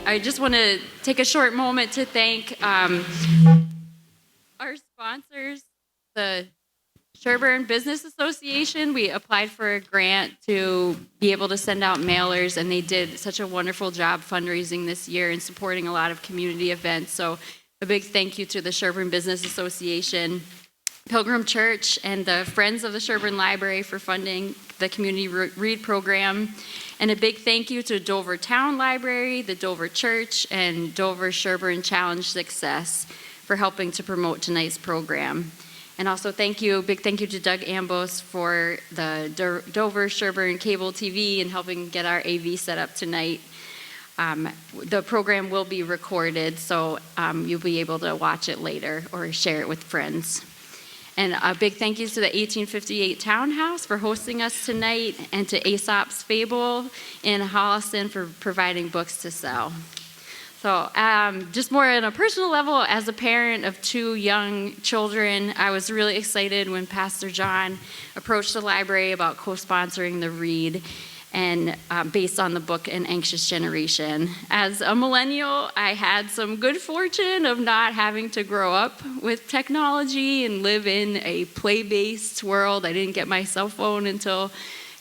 I just want to take a short moment to thank our sponsors, the Sherborn Business Association. We applied for a grant to be able to send out mailers, and they did such a wonderful job fundraising this year and supporting a lot of community events. So a big thank you to the Sherborn Business Association, Pilgrim Church, and the Friends of the Sherborn Library for funding the Community Read program. And a big thank you to Dover Town Library, the Dover Church, and Dover-Sherborn Challenge Success for helping to promote tonight's program. And also big thank you to Doug Ambos for the Dover-Sherborn Cable TV and helping get our AV set up tonight. The program will be recorded, so you'll be able to watch it later or share it with friends. And a big thank you to the 1858 Townhouse for hosting us tonight, and to Aesop's Fable in Holliston for providing books to sell. So just more on a personal level, as a parent of 2 young children, I was really excited when Pastor John approached the library about co-sponsoring the read, and based on the book An Anxious Generation. As a millennial, I had some good fortune of not having to grow up with technology and live in a play-based world. I didn't get my cell phone until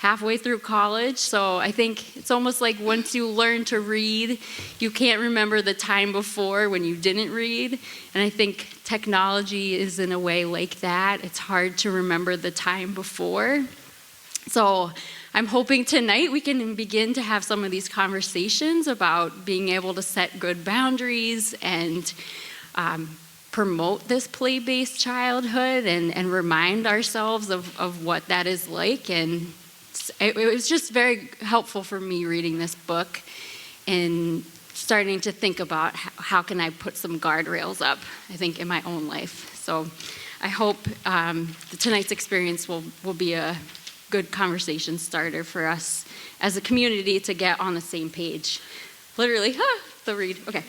halfway through college, so I think it's almost like once you learn to read, you can't remember the time before when you didn't read, and I think technology is in a way like that. It's hard to remember the time before. So I'm hoping tonight we can begin to have some of these conversations about being able to set good boundaries and promote this play-based childhood and remind ourselves of what that is like. And it was just very helpful for me reading this book and starting to think about how can I put some guardrails up, I think, in my own life. So I hope tonight's experience will be a good conversation starter for us as a community to get on the same page. Literally, the read, okay.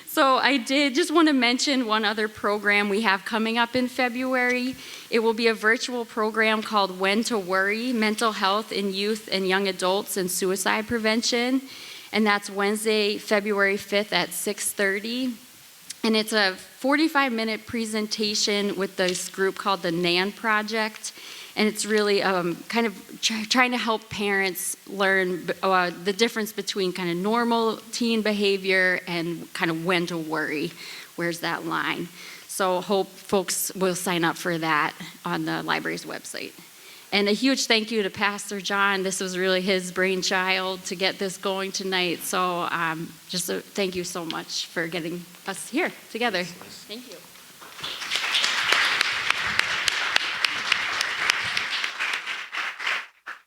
So I did just want to mention one other program we have coming up in February. It will be a virtual program called When to Worry, Mental Health in Youth and Young Adults and Suicide Prevention. And that's Wednesday, February 5th at 6:30. And it's a 45-minute presentation with this group called the NAN Project. And it's really kind of trying to help parents learn the difference between kind of normal teen behavior and kind of when to worry. Where's that line? So hope folks will sign up for that on the library's website. And a huge thank you to Pastor John. This was really his brainchild to get this going tonight. So just thank you so much for getting us here together. Thank you.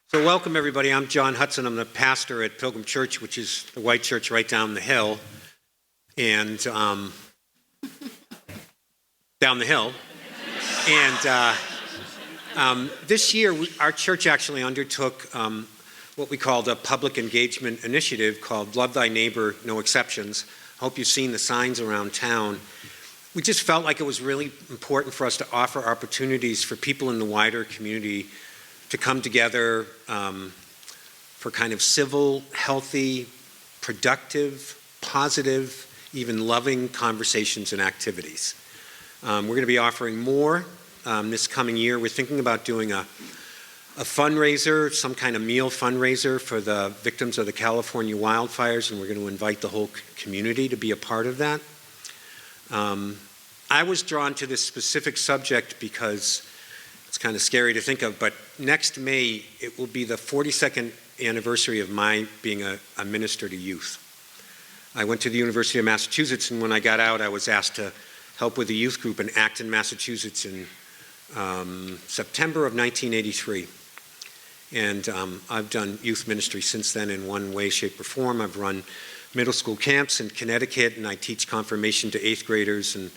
So welcome, everybody. I'm John Hudson. I'm the pastor at Pilgrim Church, which is the white church right down the hill. And down the hill. And this year, our church actually undertook what we called a public engagement initiative called Love Thy Neighbor, No Exceptions. I hope you've seen the signs around town. We just felt like it was really important for us to offer opportunities for people in the wider community to come together for kind of civil, healthy, productive, positive, even loving conversations and activities. We're going to be offering more this coming year. We're thinking about doing a fundraiser, some kind of meal fundraiser for the victims of the California wildfires, and we're going to invite the whole community to be a part of that. I was drawn to this specific subject because it's kind of scary to think of, but next May, it will be the 42nd anniversary of my being a minister to youth. I went to the University of Massachusetts, and when I got out, I was asked to help with a youth group in Acton, Massachusetts in September of 1983. And I've done youth ministry since then in one way, shape, or form. I've run middle school camps in Connecticut, and I teach confirmation to 8th graders, and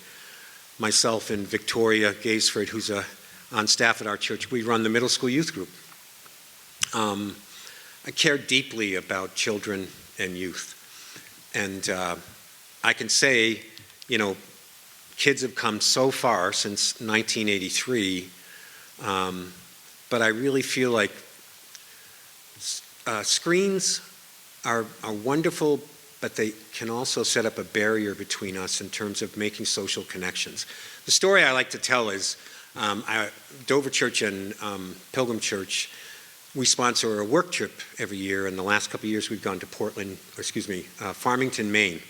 myself and Victoria Gaisford, who's on staff at our church, we run the middle school youth group. I care deeply about children and youth. And I can say, you know, kids have come so far since 1983, but I really feel like screens are wonderful, but they can also set up a barrier between us in terms of making social connections. The story I like to tell is Dover Church and Pilgrim Church, we sponsor a work trip every year, and the last couple of years we've gone to Farmington, Maine.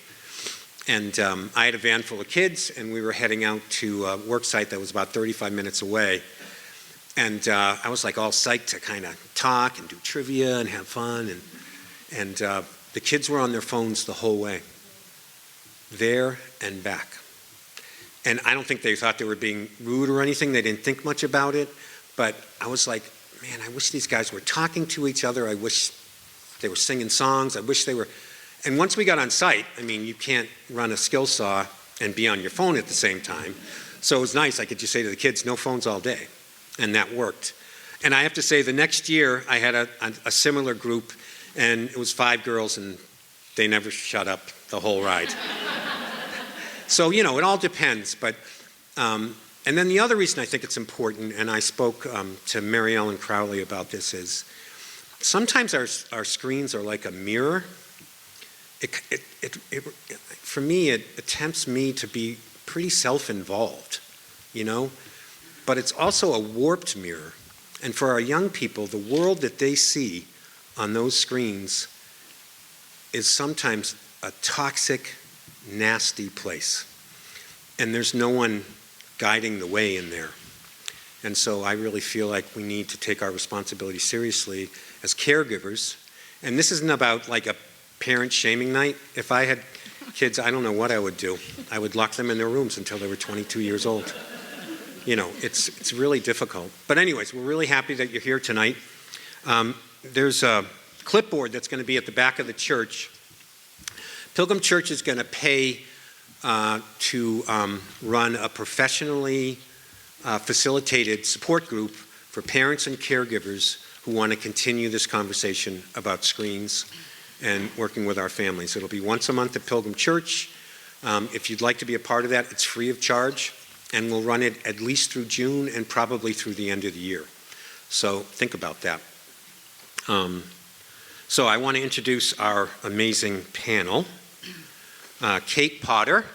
And I had a van full of kids, and we were heading out to a work site that was about 35 minutes away. And I was like all psyched to kind of talk and do trivia and have fun. And the kids were on their phones the whole way, there and back. And I don't think they thought they were being rude or anything. They didn't think much about it. But I was like, man, I wish these guys were talking to each other. I wish they were singing songs. I wish they were. And once we got on site, I mean, you can't run a skill saw and be on your phone at the same time. So it was nice. I could just say to the kids, no phones all day. And that worked. And I have to say, the next year, I had a similar group, and it was 5 girls, and they never shut up the whole ride. So, it all depends. But, and then the other reason I think it's important, and I spoke to Mary Ellen Crowley about this, is sometimes our screens are like a mirror. For me, it tempts me to be pretty self-involved, but it's also a warped mirror. And for our young people, the world that they see on those screens is sometimes a toxic, nasty place. And there's no one guiding the way in there. And so I really feel like we need to take our responsibility seriously as caregivers. And this isn't about like a parent shaming night. If I had kids, I don't know what I would do. I would lock them in their rooms until they were 22 years old. It's really difficult. But anyways, we're really happy that you're here tonight. There's a clipboard that's going to be at the back of the church. Pilgrim Church is going to pay to run a professionally facilitated support group for parents and caregivers who want to continue this conversation about screens and working with our families. It'll be once a month at Pilgrim Church. If you'd like to be a part of that, it's free of charge, and we'll run it at least through June and probably through the end of the year. So think about that. So I want to introduce our amazing panel. Kate Potter,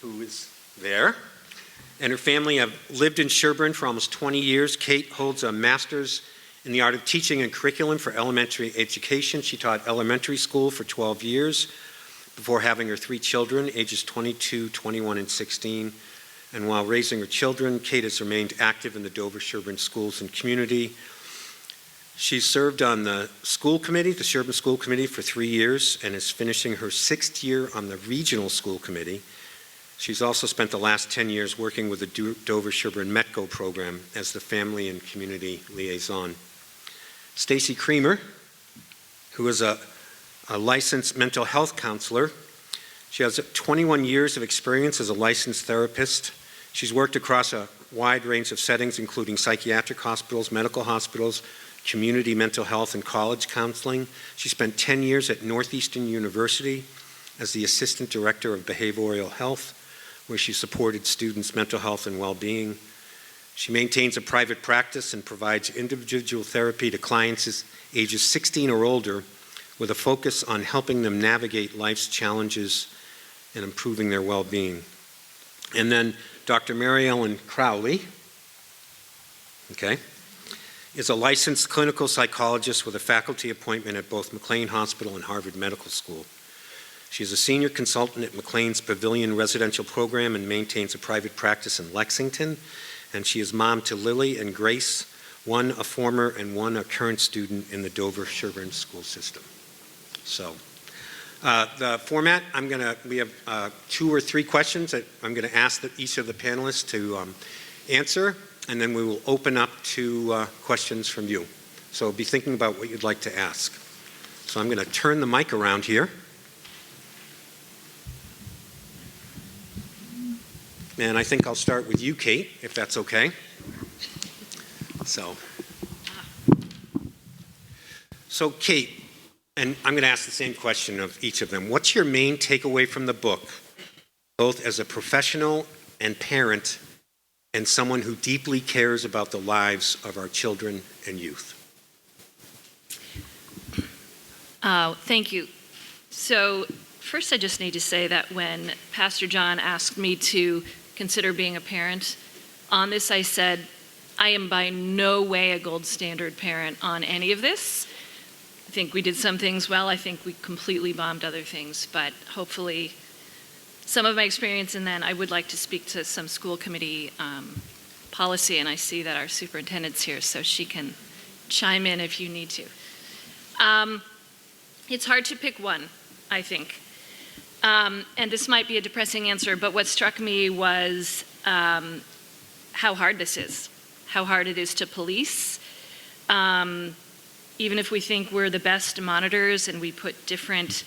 who is there, and her family have lived in Sherborn for almost 20 years. Kate holds a master's in the art of teaching and curriculum for elementary education. She taught elementary school for 12 years before having her 3 children, ages 22, 21, and 16. And while raising her children, Kate has remained active in the Dover-Sherborn schools and community. She served on the school committee, the Sherborn School Committee, for 3 years and is finishing her 6th year on the regional school committee. She's also spent the last 10 years working with the Dover-Sherborn METCO program as the family and community liaison. Stacy Creamer, who is a licensed mental health counselor. She has 21 years of experience as a licensed therapist. She's worked across a wide range of settings, including psychiatric hospitals, medical hospitals, community mental health, and college counseling. She spent 10 years at Northeastern University as the assistant director of behavioral health, where she supported students' mental health and well-being. She maintains a private practice and provides individual therapy to clients ages 16 or older, with a focus on helping them navigate life's challenges and improving their well-being. And then Dr. Mary Ellen Crowley, is a licensed clinical psychologist with a faculty appointment at both McLean Hospital and Harvard Medical School. She is a senior consultant at McLean's Pavilion Residential Program and maintains a private practice in Lexington. And she is mom to Lily and Grace, one a former and one a current student in the Dover-Sherborn school system. So the format, we have 2 or 3 questions that I'm going to ask each of the panelists to answer, and then we will open up to questions from you. So be thinking about what you'd like to ask. So I'm going to turn the mic around here. And I think I'll start with you, Kate, if that's okay. So Kate, and I'm going to ask the same question of each of them. What's your main takeaway from the book, both as a professional and parent and someone who deeply cares about the lives of our children and youth? Thank you. So first I just need to say that when Pastor John asked me to consider being a parent, on this I said, I am by no way a gold standard parent on any of this. I think we did some things well. I think we completely bombed other things, but hopefully some of my experience, and then I would like to speak to some school committee policy, and I see that our superintendent's here, so she can chime in if you need to. It's hard to pick one, I think. And this might be a depressing answer, but what struck me was how hard this is, how hard it is to police. Even if we think we're the best monitors and we put different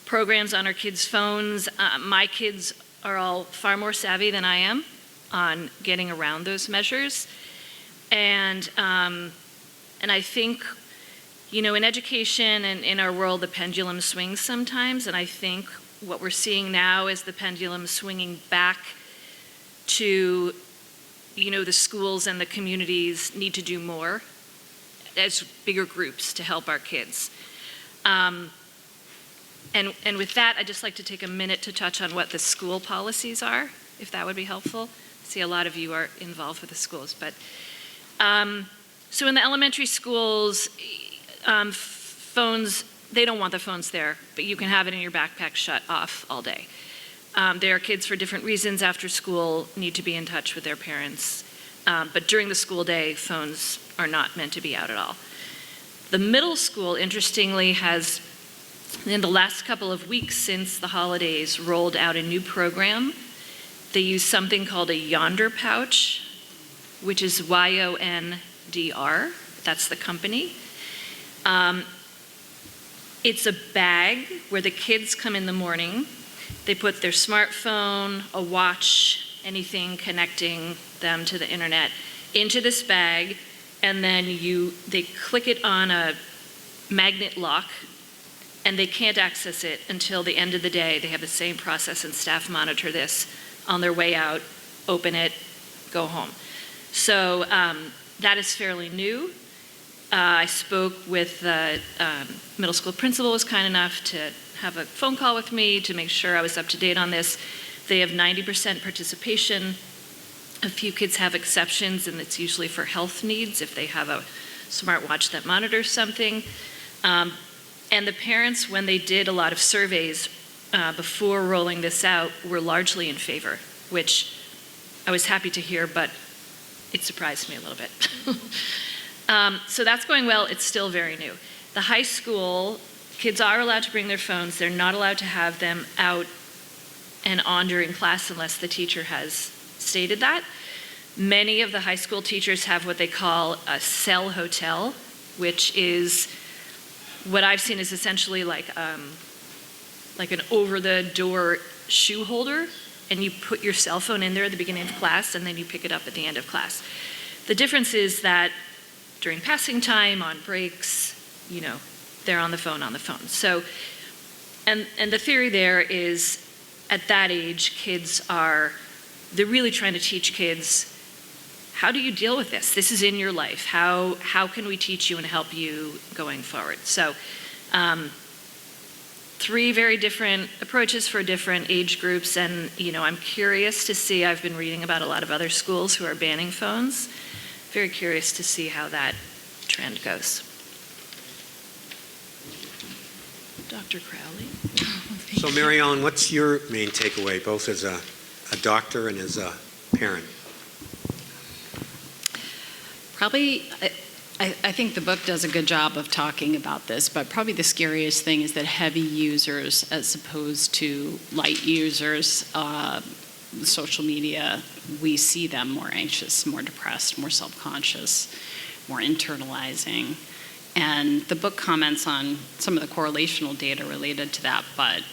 programs on our kids' phones, my kids are all far more savvy than I am on getting around those measures. And I think, you know, in education and in our world, the pendulum swings sometimes, and I think what we're seeing now is the pendulum swinging back to, you know, the schools and the communities need to do more as bigger groups to help our kids. And with that, I'd just like to take a minute to touch on what the school policies are, if that would be helpful. I see a lot of you are involved with the schools, but so in the elementary schools, phones, they don't want the phones there, but you can have it in your backpack shut off all day. There are kids for different reasons after school need to be in touch with their parents, but during the school day, phones are not meant to be out at all. The middle school, interestingly, has, in the last couple of weeks since the holidays, rolled out a new program. They use something called a Yonder pouch, which is YONDR. That's the company. It's a bag where the kids come in the morning. They put their smartphone, a watch, anything connecting them to the internet into this bag, and then they click it on a magnet lock, and they can't access it until the end of the day. They have the same process, and staff monitor this on their way out, open it, go home. So that is fairly new. I spoke with the middle school principal, was kind enough to have a phone call with me to make sure I was up to date on this. They have 90% participation. A few kids have exceptions, and it's usually for health needs if they have a smartwatch that monitors something. And the parents, when they did a lot of surveys before rolling this out, were largely in favor, which I was happy to hear, but it surprised me a little bit. So that's going well. It's still very new. The high school, kids are allowed to bring their phones. They're not allowed to have them out and on during class unless the teacher has stated that. Many of the high school teachers have what they call a cell hotel, which is what I've seen is essentially like an over-the-door shoe holder, and you put your cell phone in there at the beginning of class, and then you pick it up at the end of class. The difference is that during passing time, on breaks, you know, they're on the phone. So, and the theory there is, at that age, they're really trying to teach kids, how do you deal with this? This is in your life. How can we teach you and help you going forward? So, 3 very different approaches for different age groups, and, you know, I'm curious to see, I've been reading about a lot of other schools who are banning phones. Very curious to see how that trend goes. Dr. Crowley. So Mary Ellen, what's your main takeaway, both as a doctor and as a parent? Probably, I think the book does a good job of talking about this, but probably the scariest thing is that heavy users, as opposed to light users, social media, we see them more anxious, more depressed, more self-conscious, more internalizing. And the book comments on some of the correlational data related to that, but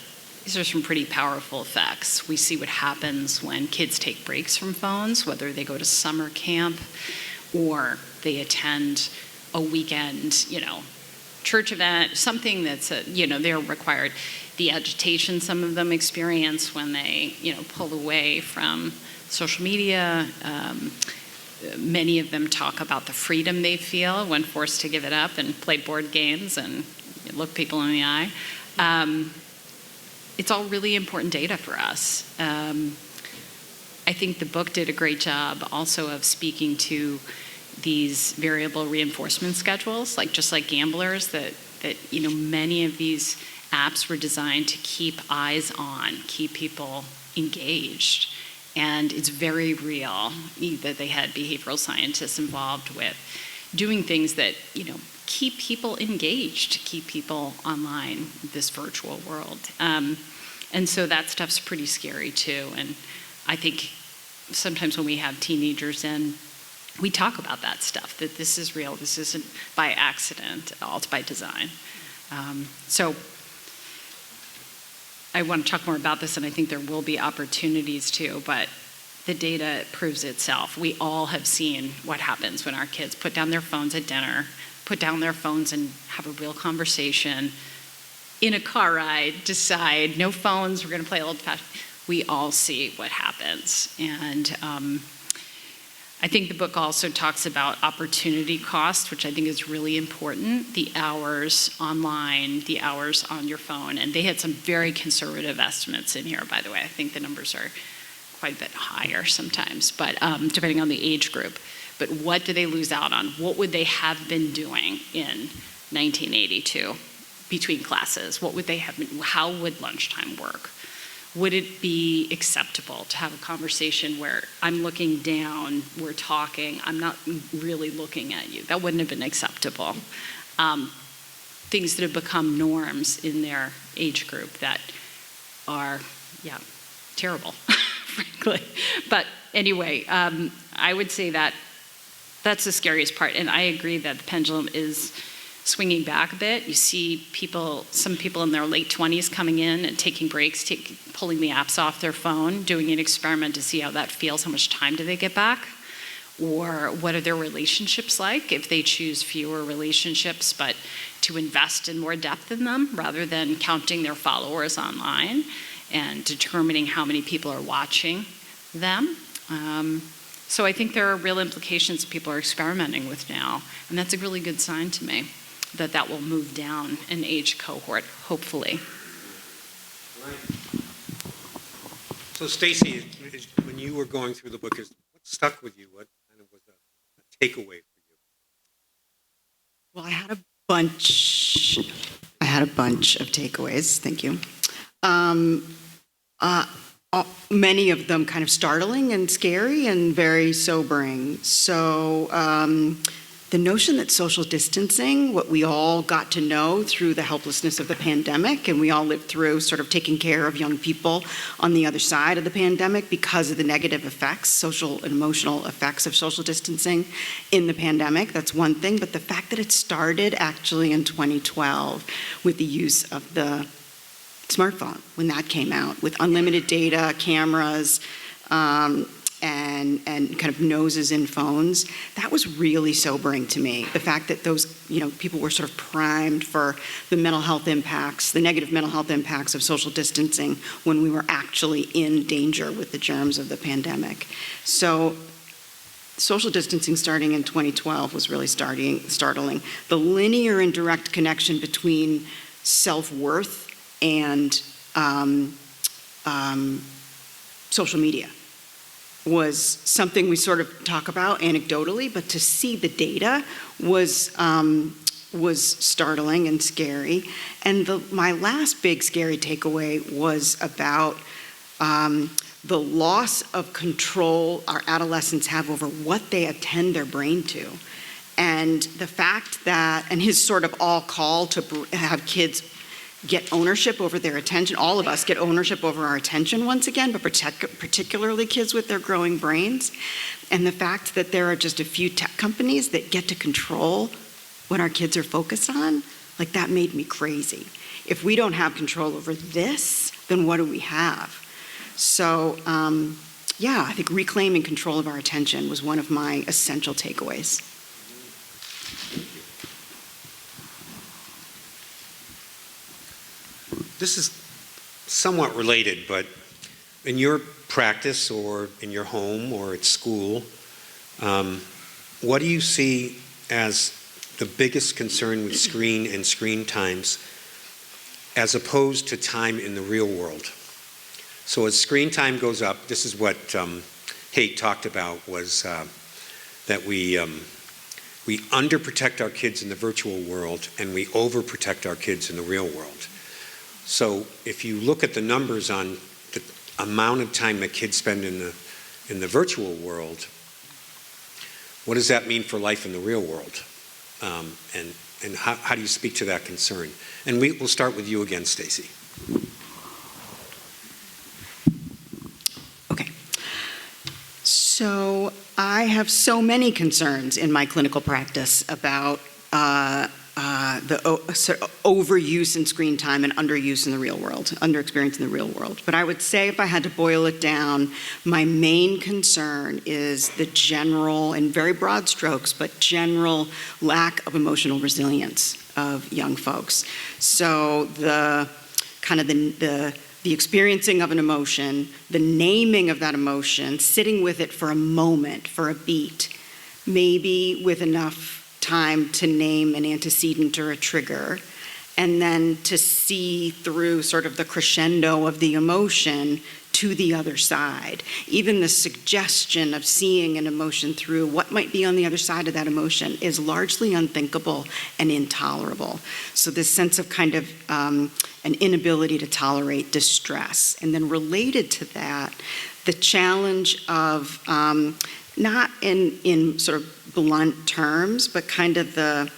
these are some pretty powerful effects. We see what happens when kids take breaks from phones, whether they go to summer camp or they attend a weekend, you know, church event, something that's, they're required. The agitation some of them experience when they, pull away from social media. Many of them talk about the freedom they feel when forced to give it up and play board games and look people in the eye. It's all really important data for us. I think the book did a great job also of speaking to these variable reinforcement schedules, just like gamblers, that many of these apps were designed to keep eyes on, keep people engaged. And it's very real that they had behavioral scientists involved with doing things that, keep people engaged, keep people online, this virtual world. And so that stuff's pretty scary too. And I think sometimes when we have teenagers in, we talk about that stuff, that this is real, this isn't by accident, it's by design. So I want to talk more about this, and I think there will be opportunities too, but the data proves itself. We all have seen what happens when our kids put down their phones at dinner, put down their phones and have a real conversation, in a car ride, decide no phones, we're going to play old-fashioned. We all see what happens. And I think the book also talks about opportunity cost, which I think is really important, the hours online, the hours on your phone. And they had some very conservative estimates in here, by the way. I think the numbers are quite a bit higher sometimes, but depending on the age group. But what do they lose out on? What would they have been doing in 1982 between classes? What would they have been, how would lunchtime work? Would it be acceptable to have a conversation where I'm looking down, we're talking, I'm not really looking at you? That wouldn't have been acceptable. Things that have become norms in their age group that are, terrible, frankly. But anyway, I would say that that's the scariest part. And I agree that the pendulum is swinging back a bit. You see some people in their late 20s coming in and taking breaks, pulling the apps off their phone, doing an experiment to see how that feels, how much time do they get back, or what are their relationships like if they choose fewer relationships, but to invest in more depth in them rather than counting their followers online and determining how many people are watching them. So I think there are real implications that people are experimenting with now, and that's a really good sign to me that that will move down an age cohort, hopefully. Right. So Stacy, when you were going through the book, what stuck with you? What kind of was a takeaway for you? Well, I had a bunch of takeaways. Thank you. Many of them kind of startling and scary and very sobering. So the notion that social distancing, what we all got to know through the helplessness of the pandemic, and we all lived through sort of taking care of young people on the other side of the pandemic because of the negative effects, social and emotional effects of social distancing in the pandemic, that's one thing. But the fact that it started actually in 2012 with the use of the smartphone, when that came out, with unlimited data, cameras, and kind of noses in phones, that was really sobering to me. The fact that those, people were sort of primed for the mental health impacts, the negative mental health impacts of social distancing when we were actually in danger with the germs of the pandemic. So social distancing starting in 2012 was really startling. The linear and direct connection between self-worth and social media was something we sort of talk about anecdotally, but to see the data was startling and scary. And my last big scary takeaway was about the loss of control our adolescents have over what they attend their brain to. And the fact that, and his sort of all call to have kids get ownership over their attention. All of us get ownership over our attention once again, but particularly kids with their growing brains. And the fact that there are just a few tech companies that get to control what our kids are focused on, that made me crazy. If we don't have control over this, then what do we have? So, I think reclaiming control of our attention was one of my essential takeaways. This is somewhat related, but in your practice or in your home or at school, what do you see as the biggest concern with screen and screen times as opposed to time in the real world. So as screen time goes up, this is what Kate talked about, was that we underprotect our kids in the virtual world and we overprotect our kids in the real world. So if you look at the numbers on the amount of time that kids spend in the virtual world, what does that mean for life in the real world? And how do you speak to that concern? And we'll start with you again, Stacy. Okay. So I have so many concerns in my clinical practice about the overuse in screen time and underuse in the real world, underexperience in the real world. But I would say, if I had to boil it down, my main concern is the general, and very broad strokes, but general lack of emotional resilience of young folks. So the experiencing of an emotion, the naming of that emotion, sitting with it for a moment, for a beat, maybe with enough time to name an antecedent or a trigger, and then to see through sort of the crescendo of the emotion to the other side. Even the suggestion of seeing an emotion through what might be on the other side of that emotion is largely unthinkable and intolerable. So this sense of kind of an inability to tolerate distress. And then related to that, the challenge of not in sort of blunt terms, but kind of the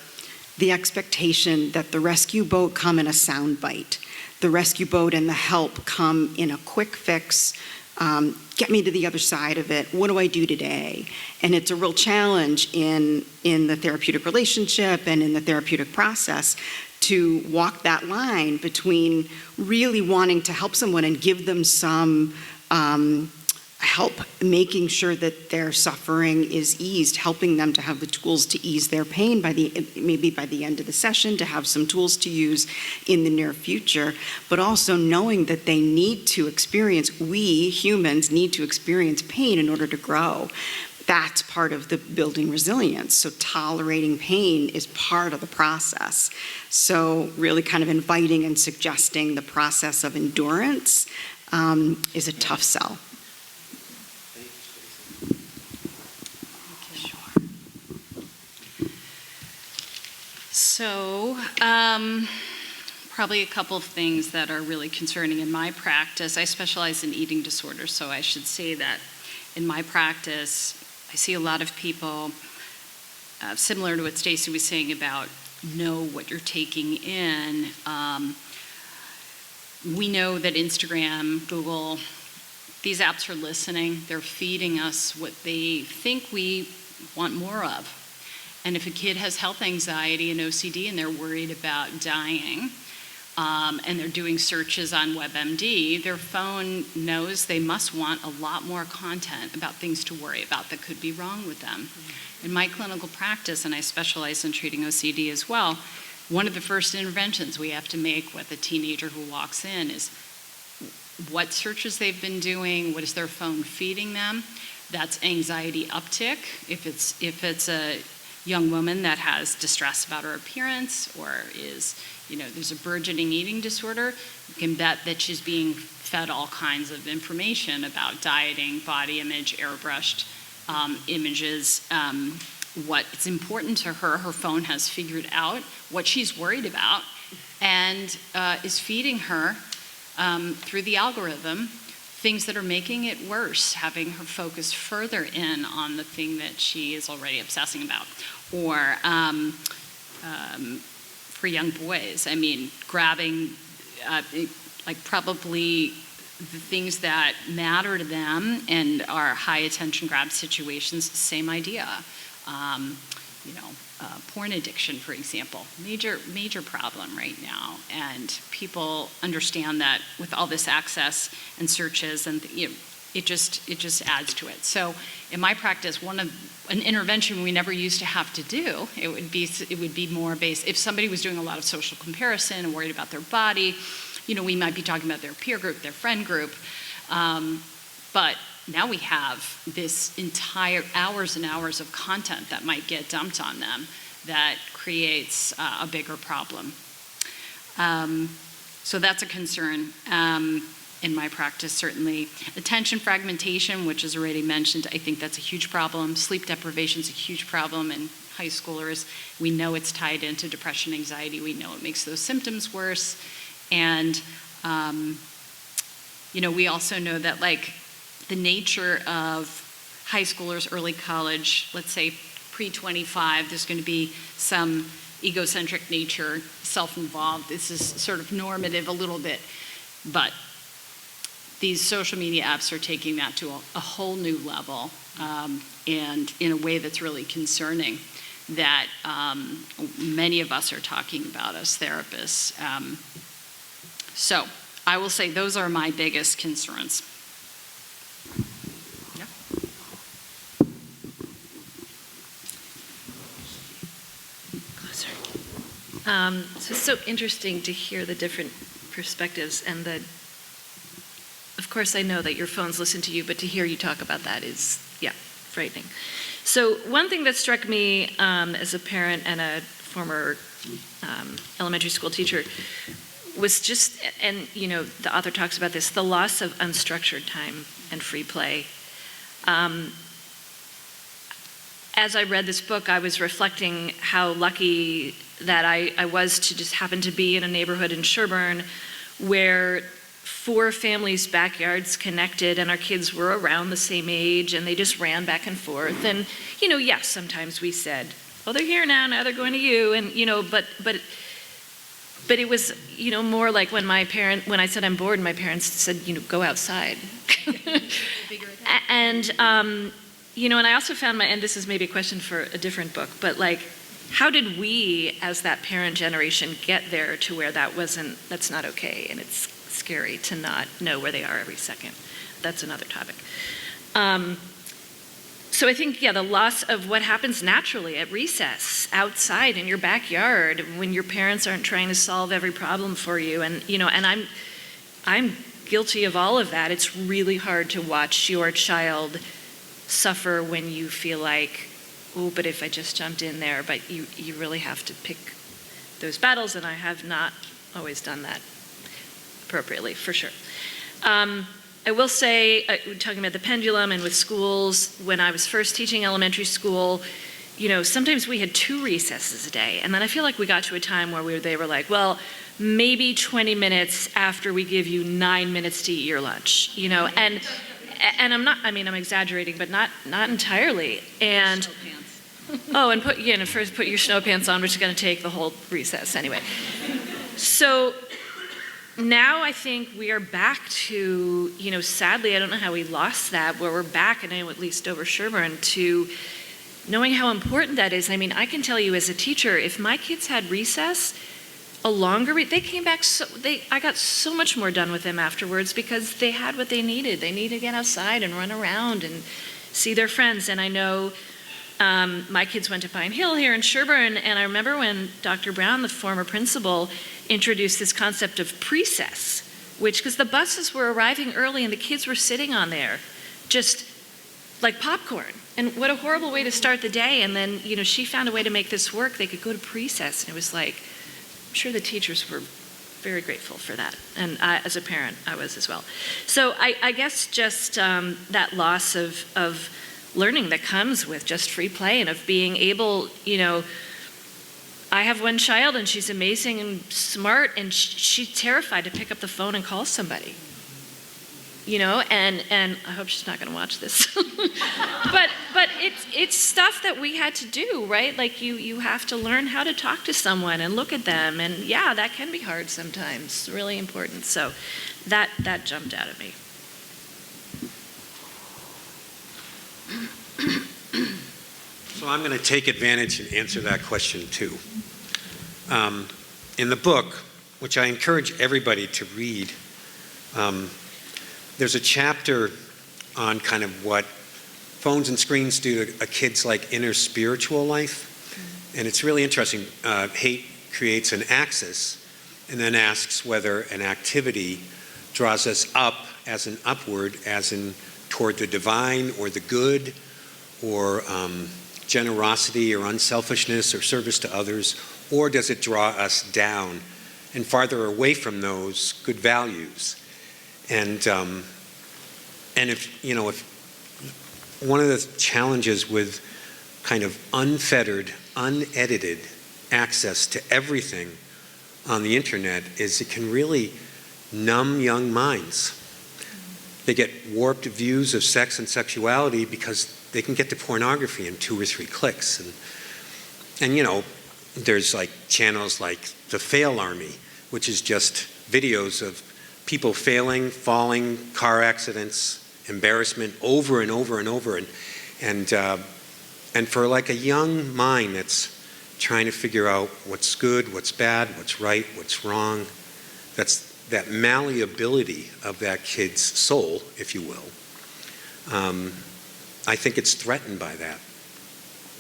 expectation that the rescue boat come in a sound bite. The rescue boat and the help come in a quick fix, get me to the other side of it, what do I do today? And it's a real challenge in the therapeutic relationship and in the therapeutic process to walk that line between really wanting to help someone and give them some help, making sure that their suffering is eased, helping them to have the tools to ease their pain maybe by the end of the session, to have some tools to use in the near future, but also knowing that they need to experience, we humans need to experience pain in order to grow. That's part of the building resilience. So tolerating pain is part of the process. So really kind of inviting and suggesting the process of endurance is a tough sell. So, probably a couple of things that are really concerning in my practice. I specialize in eating disorders, so I should say that in my practice, I see a lot of people, similar to what Stacy was saying about know what you're taking in. We know that Instagram, Google, these apps are listening. They're feeding us what they think we want more of. And if a kid has health anxiety and OCD and they're worried about dying, and they're doing searches on WebMD, their phone knows they must want a lot more content about things to worry about that could be wrong with them. In my clinical practice, and I specialize in treating OCD as well, one of the first interventions we have to make with a teenager who walks in is what searches they've been doing, what is their phone feeding them. That's anxiety uptick. If it's a young woman that has distress about her appearance or is, there's a burgeoning eating disorder, you can bet that she's being fed all kinds of information about dieting, body image, airbrushed images, what it's important to her. Her phone has figured out what she's worried about and is feeding her through the algorithm things that are making it worse, having her focus further in on the thing that she is already obsessing about. Or for young boys, grabbing probably the things that matter to them and are high attention grab situations, same idea. Porn addiction, for example, major problem right now, and people understand that with all this access and searches, and it just adds to it. So in my practice, an intervention we never used to have to do, it would be more based if somebody was doing a lot of social comparison and worried about their body, we might be talking about their peer group, their friend group, but now we have this entire hours and hours of content that might get dumped on them that creates a bigger problem. So that's a concern in my practice, certainly. Attention fragmentation, which is already mentioned, I think that's a huge problem. Sleep deprivation is a huge problem in high schoolers. We know it's tied into depression, anxiety. We know it makes those symptoms worse. And, we also know that, like, the nature of high schoolers, early college, let's say pre-25, there's going to be some egocentric nature, self-involved. This is sort of normative a little bit, but these social media apps are taking that to a whole new level, and in a way that's really concerning, that many of us are talking about as therapists. So I will say those are my biggest concerns. Yeah. So it's so interesting to hear the different perspectives, and of course I know that your phones listen to you, but to hear you talk about that is, frightening. So one thing that struck me as a parent and a former elementary school teacher was just, and the author talks about this, the loss of unstructured time and free play. As I read this book, I was reflecting how lucky that I was to just happen to be in a neighborhood in Sherborn where 4 families' backyards connected, and our kids were around the same age, and they just ran back and forth. And, yes, sometimes we said, oh, they're here now they're going to you, and, but it was, more like when I said I'm bored, my parents said, go outside. And, and I also found and this is maybe a question for a different book, but like, how did we, as that parent generation, get there to where that's not okay, and it's scary to not know where they are every second? That's another topic. So I think, the loss of what happens naturally at recess, outside in your backyard, when your parents aren't trying to solve every problem for you, and and I'm guilty of all of that. It's really hard to watch your child suffer when you feel like, oh, but if I just jumped in there, but you really have to pick those battles, and I have not always done that appropriately, for sure. I will say, talking about the pendulum and with schools, when I was first teaching elementary school, sometimes we had 2 recesses a day, and then I feel like we got to a time where they were like, well, maybe 20 minutes after we give you 9 minutes to eat your lunch, and I'm exaggerating, but not entirely. And and first put your snow pants on, which is going to take the whole recess anyway. So now I think we are back to, sadly, I don't know how we lost that, where we're back, and at least Dover-Sherborn, to knowing how important that is. I can tell you as a teacher, if my kids had recess, they came back, I got so much more done with them afterwards because they had what they needed. They needed to get outside and run around and see their friends. And I know my kids went to Pine Hill here in Sherborn, and I remember when Dr. Brown, the former principal, introduced this concept of precess, because the buses were arriving early and the kids were sitting on there just like popcorn. And what a horrible way to start the day. And then, she found a way to make this work. They could go to precess, and it was like, I'm sure the teachers were very grateful for that. And as a parent, I was as well. So I guess just that loss of learning that comes with just free play and of being able, I have one child and she's amazing and smart, and she's terrified to pick up the phone and call somebody. And I hope she's not going to watch this. but it's stuff that we had to do, right? Like you have to learn how to talk to someone and look at them, and that can be hard sometimes. Really important. So that jumped out at me. So I'm going to take advantage and answer that question too. In the book, which I encourage everybody to read, there's a chapter on kind of what phones and screens do to a kid's inner spiritual life. And it's really interesting. Haidt creates an axis and then asks whether an activity draws us up as an upward, as in toward the divine or the good, or generosity or unselfishness or service to others, or does it draw us down and farther away from those good values? And if one of the challenges with kind of unfettered, unedited access to everything on the internet is it can really numb young minds. They get warped views of sex and sexuality because they can get to pornography in 2 or 3 clicks. And there's like channels like the Fail Army, which is just videos of people failing, falling, car accidents, embarrassment over and over and over. And for like a young mind that's trying to figure out what's good, what's bad, what's right, what's wrong, that's that malleability of that kid's soul, if you will. I think it's threatened by that.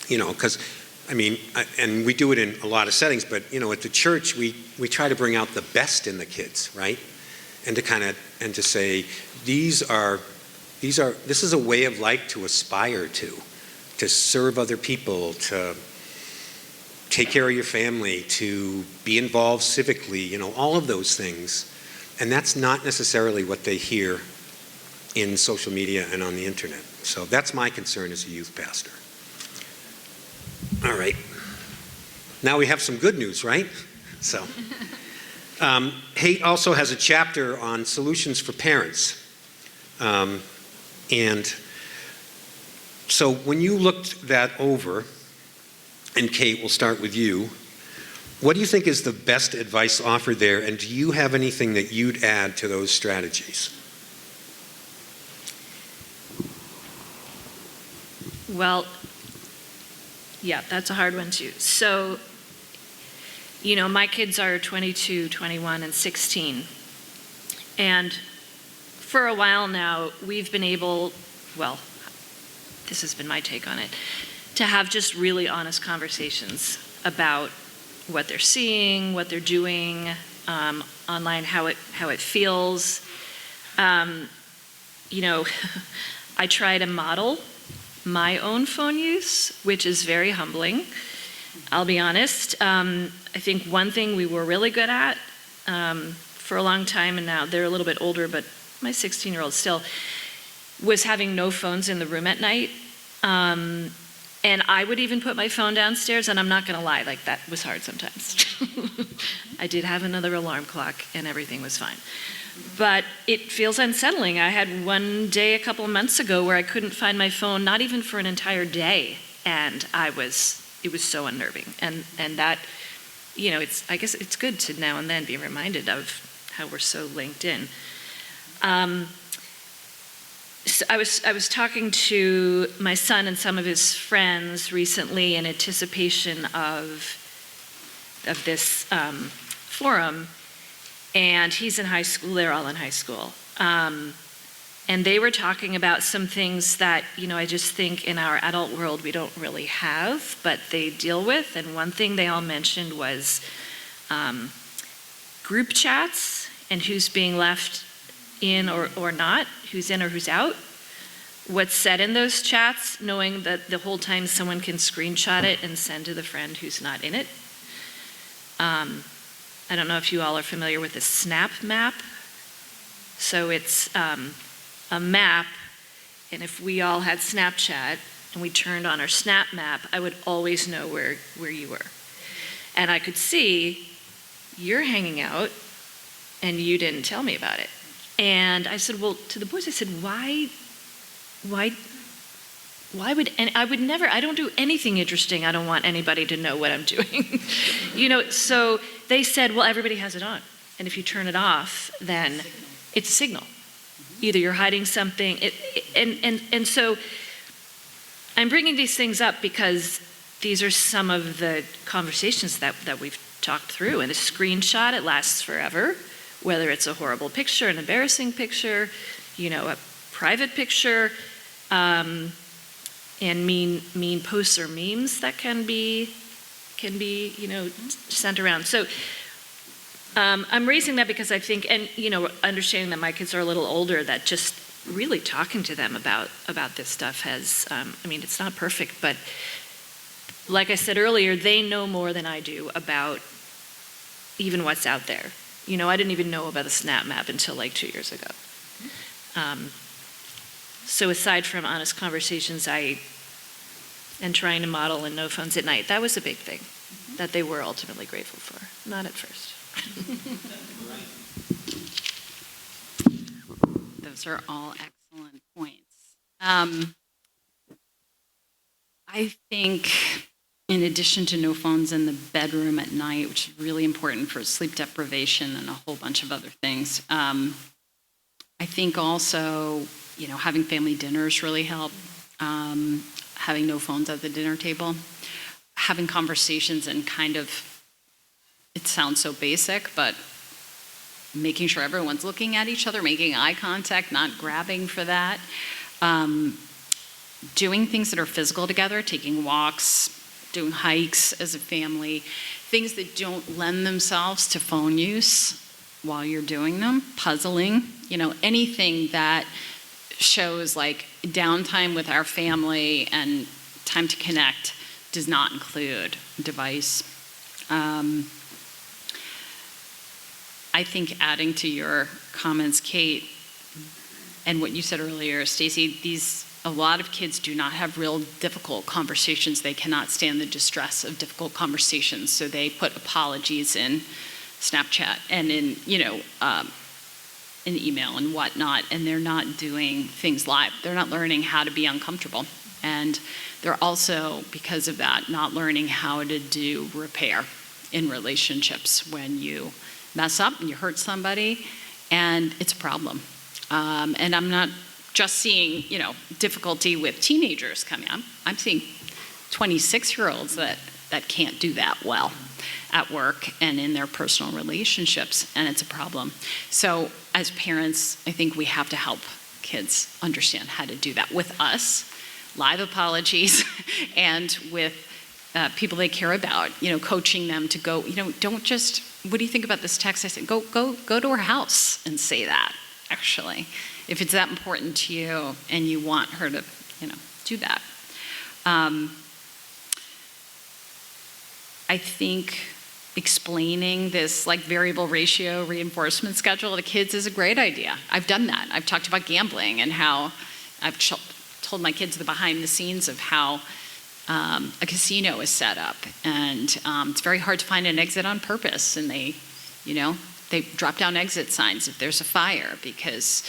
Because, and we do it in a lot of settings, but, at the church, we try to bring out the best in the kids, right? And to say, this is a way of life to aspire to serve other people, to take care of your family, to be involved civically, all of those things. And that's not necessarily what they hear in social media and on the internet. So that's my concern as a youth pastor. All right. Now we have some good news, right? So, Haight also has a chapter on solutions for parents. And so when you looked that over, and Kate, we'll start with you, what do you think is the best advice offered there, and do you have anything that you'd add to those strategies? Well, yeah, that's a hard one too. So, my kids are 22, 21, and 16. And for a while now, we've been able, this has been my take on it, to have just really honest conversations about what they're seeing, what they're doing online, how it feels. I try to model my own phone use, which is very humbling. I'll be honest. I think one thing we were really good at for a long time, and now they're a little bit older, but my 16-year-old still, was having no phones in the room at night. And I would even put my phone downstairs, and I'm not going to lie, that was hard sometimes. I did have another alarm clock, and everything was fine. But it feels unsettling. I had one day a couple of months ago where I couldn't find my phone, not even for an entire day, and it was so unnerving. And that, I guess it's good to now and then be reminded of how we're so linked in. So I was talking to my son and some of his friends recently in anticipation of this forum, and he's in high school. They're all in high school, and they were talking about some things that I just think in our adult world we don't really have, but they deal with. And one thing they all mentioned was group chats and who's being left in or not, who's in or who's out, what's said in those chats, knowing that the whole time someone can screenshot it and send to the friend who's not in it. I don't know if you all are familiar with the Snap Map. So it's a map, and if we all had Snapchat and we turned on our Snap Map, I would always know where you were. And I could see you're hanging out and you didn't tell me about it. And I said, well, to the boys, I said, why would, and I don't do anything interesting. I don't want anybody to know what I'm doing. So they said, well, everybody has it on. And if you turn it off, then it's a signal. Either you're hiding something. And so I'm bringing these things up because these are some of the conversations that we've talked through. And a screenshot, it lasts forever. Whether it's a horrible picture, an embarrassing picture, a private picture, and mean posts or memes that can be sent around. So I'm raising that because I think, and understanding that my kids are a little older, that just really talking to them about this stuff has, it's not perfect, but like I said earlier, they know more than I do about even what's out there. You know, I didn't even know about the SNAP map until like 2 years ago. So aside from honest conversations, and trying to model in no phones at night, that was a big thing that they were ultimately grateful for, not at first. Those are all excellent points. I think in addition to no phones in the bedroom at night, which is really important for sleep deprivation and a whole bunch of other things, I think also, you know, having family dinners really help. Having no phones at the dinner table, having conversations and kind of, it sounds so basic, but making sure everyone's looking at each other, making eye contact, not grabbing for that. Doing things that are physical together, taking walks, doing hikes as a family, things that don't lend themselves to phone use while you're doing them, puzzling, you know, anything that shows like downtime with our family and time to connect does not include device. I think adding to your comments, Kate, and what you said earlier, Stacy, a lot of kids do not have real difficult conversations. They cannot stand the distress of difficult conversations, so they put apologies in Snapchat and in, you know, in email and whatnot, and they're not doing things live. They're not learning how to be uncomfortable. And they're also, because of that, not learning how to do repair in relationships when you mess up and you hurt somebody, and it's a problem. And I'm not just seeing, you know, difficulty with teenagers coming up. I'm seeing 26-year-olds that can't do that well at work and in their personal relationships, and it's a problem. So as parents, I think we have to help kids understand how to do that with us, live apologies, and with people they care about, you know, coaching them to go, you know, don't just, what do you think about this text? I said, go to her house and say that, actually, if it's that important to you and you want her to, you know, do that. I think explaining this like variable ratio reinforcement schedule to kids is a great idea. I've done that. I've talked about gambling and how I've told my kids the behind the scenes of how a casino is set up, and it's very hard to find an exit on purpose, and they drop down exit signs if there's a fire because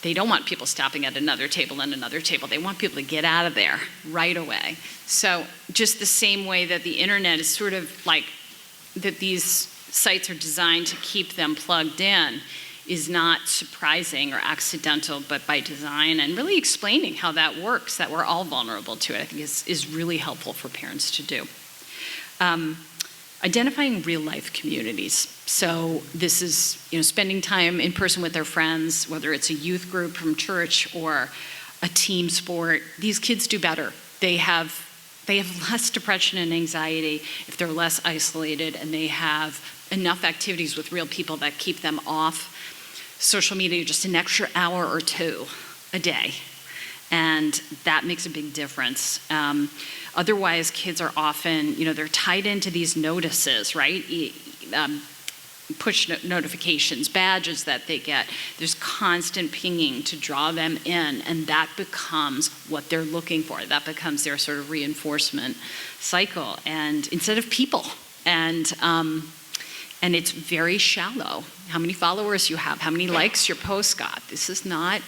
they don't want people stopping at another table and another table. They want people to get out of there right away. So just the same way that the internet is sort of like that these sites are designed to keep them plugged in is not surprising or accidental, but by design, and really explaining how that works, that we're all vulnerable to it, I think is really helpful for parents to do. Identifying real life communities. So this is, you know, spending time in person with their friends, whether it's a youth group from church or a team sport. These kids do better. They have less depression and anxiety if they're less isolated, and they have enough activities with real people that keep them off social media just an extra hour or two a day. And that makes a big difference. Otherwise, kids are often, you know, they're tied into these notices, right? Push notifications, badges that they get. There's constant pinging to draw them in, and that becomes what they're looking for. That becomes their sort of reinforcement cycle, and instead of people. And it's very shallow. How many followers you have, how many likes your post got. This is not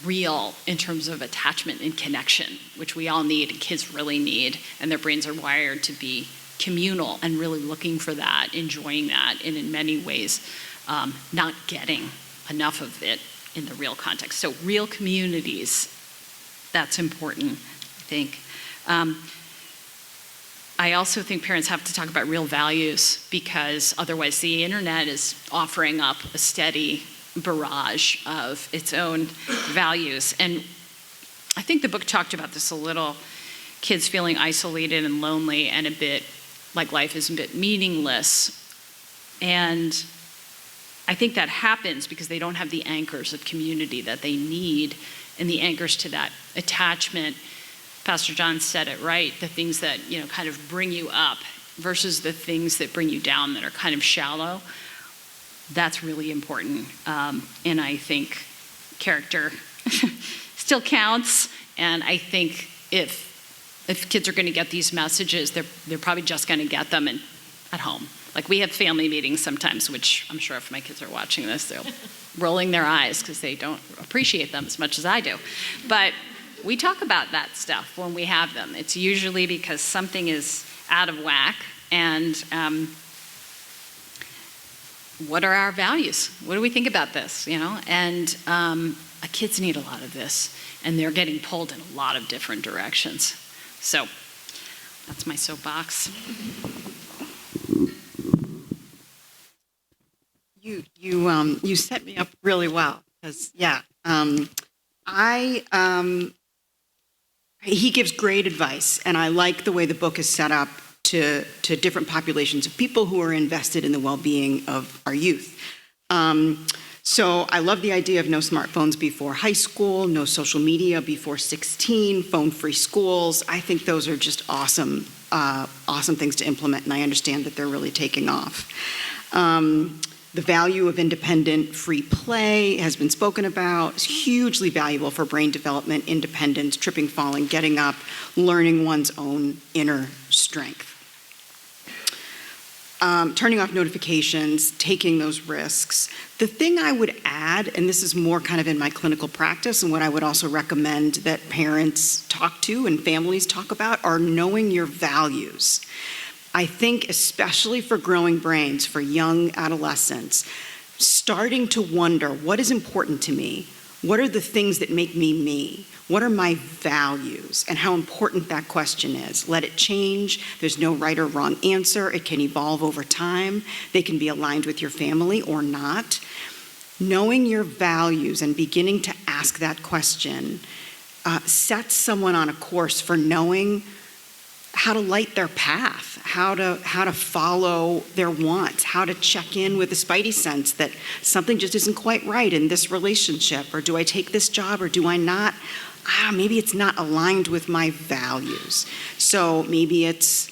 real in terms of attachment and connection, which we all need, and kids really need, and their brains are wired to be communal and really looking for that, enjoying that, and in many ways not getting enough of it in the real context. So real communities, that's important, I think. I also think parents have to talk about real values, because otherwise the internet is offering up a steady barrage of its own values. And I think the book talked about this a little, kids feeling isolated and lonely and a bit like life is a bit meaningless. And I think that happens because they don't have the anchors of community that they need, and the anchors to that attachment Pastor John said it right, the things that, kind of bring you up versus the things that bring you down that are kind of shallow. That's really important. And I think character still counts. And I think if kids are going to get these messages, they're probably just going to get them at home. Like we have family meetings sometimes, which I'm sure if my kids are watching this, they're rolling their eyes because they don't appreciate them as much as I do. But we talk about that stuff when we have them. It's usually because something is out of whack, and what are our values? What do we think about this? And kids need a lot of this, and they're getting pulled in a lot of different directions. So that's my soapbox. You set me up really well because he gives great advice, and I like the way the book is set up to different populations of people who are invested in the well-being of our youth. So I love the idea of no smartphones before high school, no social media before 16, phone-free schools. I think those are just awesome things to implement, and I understand that they're really taking off. The value of independent free play has been spoken about. It's hugely valuable for brain development, independence, tripping, falling, getting up, learning one's own inner strength. Turning off notifications, taking those risks. The thing I would add, and this is more kind of in my clinical practice and what I would also recommend that parents talk to and families talk about, are knowing your values. I think especially for growing brains, for young adolescents, starting to wonder, what is important to me? What are the things that make me me? What are my values? And how important that question is. Let it change. There's no right or wrong answer. It can evolve over time. They can be aligned with your family or not. Knowing your values and beginning to ask that question sets someone on a course for knowing how to light their path, how to follow their wants, how to check in with the spidey sense that something just isn't quite right in this relationship, or do I take this job or do I not? Maybe it's not aligned with my values. So maybe it's,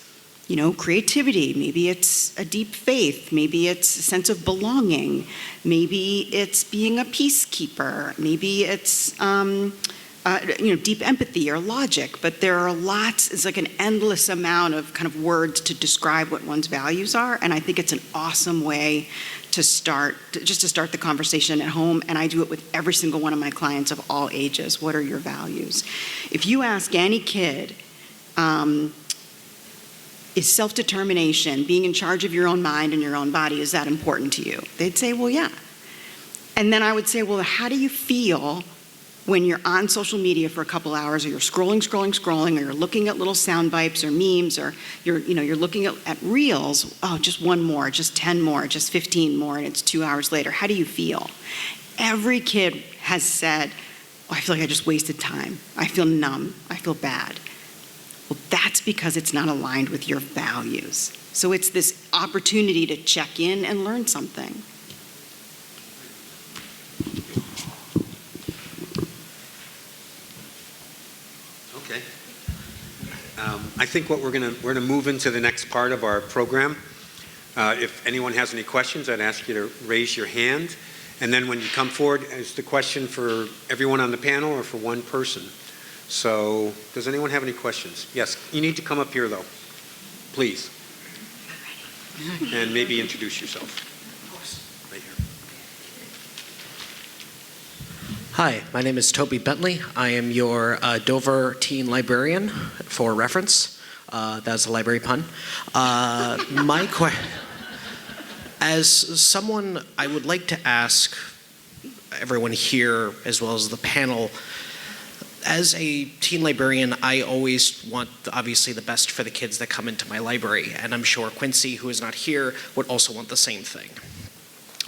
creativity, maybe it's a deep faith, maybe it's a sense of belonging, maybe it's being a peacekeeper, maybe it's deep empathy or logic, but there are lots, it's like an endless amount of kind of words to describe what one's values are, and I think it's an awesome way to start the conversation at home, and I do it with every single one of my clients of all ages. What are your values? If you ask any kid, is self-determination, being in charge of your own mind and your own body, is that important to you? They'd say, well, yeah. And then I would say, well, how do you feel when you're on social media for a couple hours, or you're scrolling, or you're looking at little sound bites or memes, or you're looking at reels, just one more, just 10 more, just 15 more, and it's 2 hours later. How do you feel? Every kid has said, I feel like I just wasted time. I feel numb. I feel bad. Well, that's because it's not aligned with your values. So it's this opportunity to check in and learn something. Okay. I think what we're gonna move into the next part of our program. If anyone has any questions, I'd ask you to raise your hand. And then when you come forward, is the question for everyone on the panel or for one person? So, does anyone have any questions? Yes, you need to come up here though, please. And maybe introduce yourself. Of course, right here. Hi, my name is Toby Bentley. I am your Dover teen librarian, for reference. That's a library pun. As someone, I would like to ask everyone here, as well as the panel, as a teen librarian, I always want, obviously, the best for the kids that come into my library, and I'm sure Quincy, who is not here, would also want the same thing.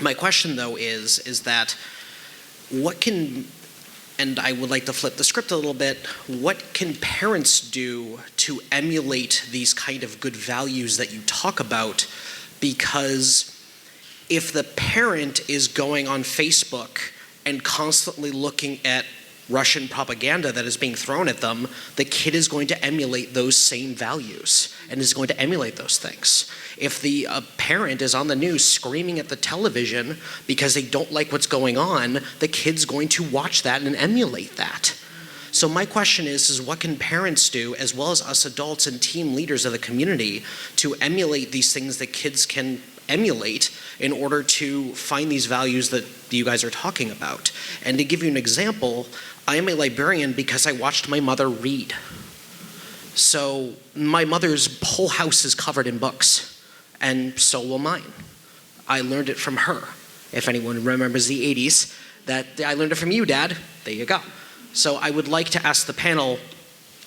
My question, though, is that what can, and I would like to flip the script a little bit, what can parents do to emulate these kind of good values that you talk about? Because if the parent is going on Facebook and constantly looking at Russian propaganda that is being thrown at them, the kid is going to emulate those same values and is going to emulate those things. If the parent is on the news screaming at the television because they don't like what's going on, the kid's going to watch that and emulate that. So my question is what can parents do, as well as us adults and team leaders of the community, to emulate these things that kids can emulate in order to find these values that you guys are talking about? And to give you an example, I am a librarian because I watched my mother read. So my mother's whole house is covered in books, and so will mine. I learned it from her. If anyone remembers the 80s, that I learned it from you, Dad. There you go. So I would like to ask the panel,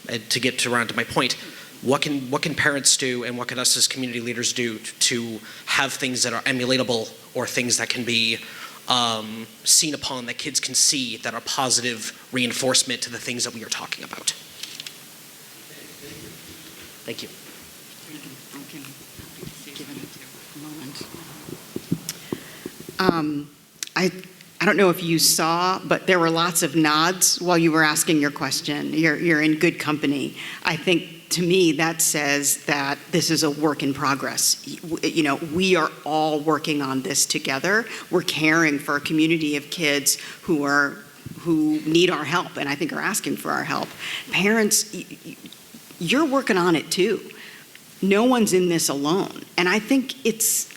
to get around to my point, what can parents do and what can us as community leaders do to have things that are emulatable or things that can be seen upon, that kids can see, that are positive reinforcement to the things that we are talking about? Thank you. I don't know if you saw, but there were lots of nods while you were asking your question. You're in good company. I think, to me, that says that this is a work in progress. You know, we are all working on this together. We're caring for a community of kids who need our help, and I think are asking for our help. Parents, you're working on it too. No one's in this alone, and I think it's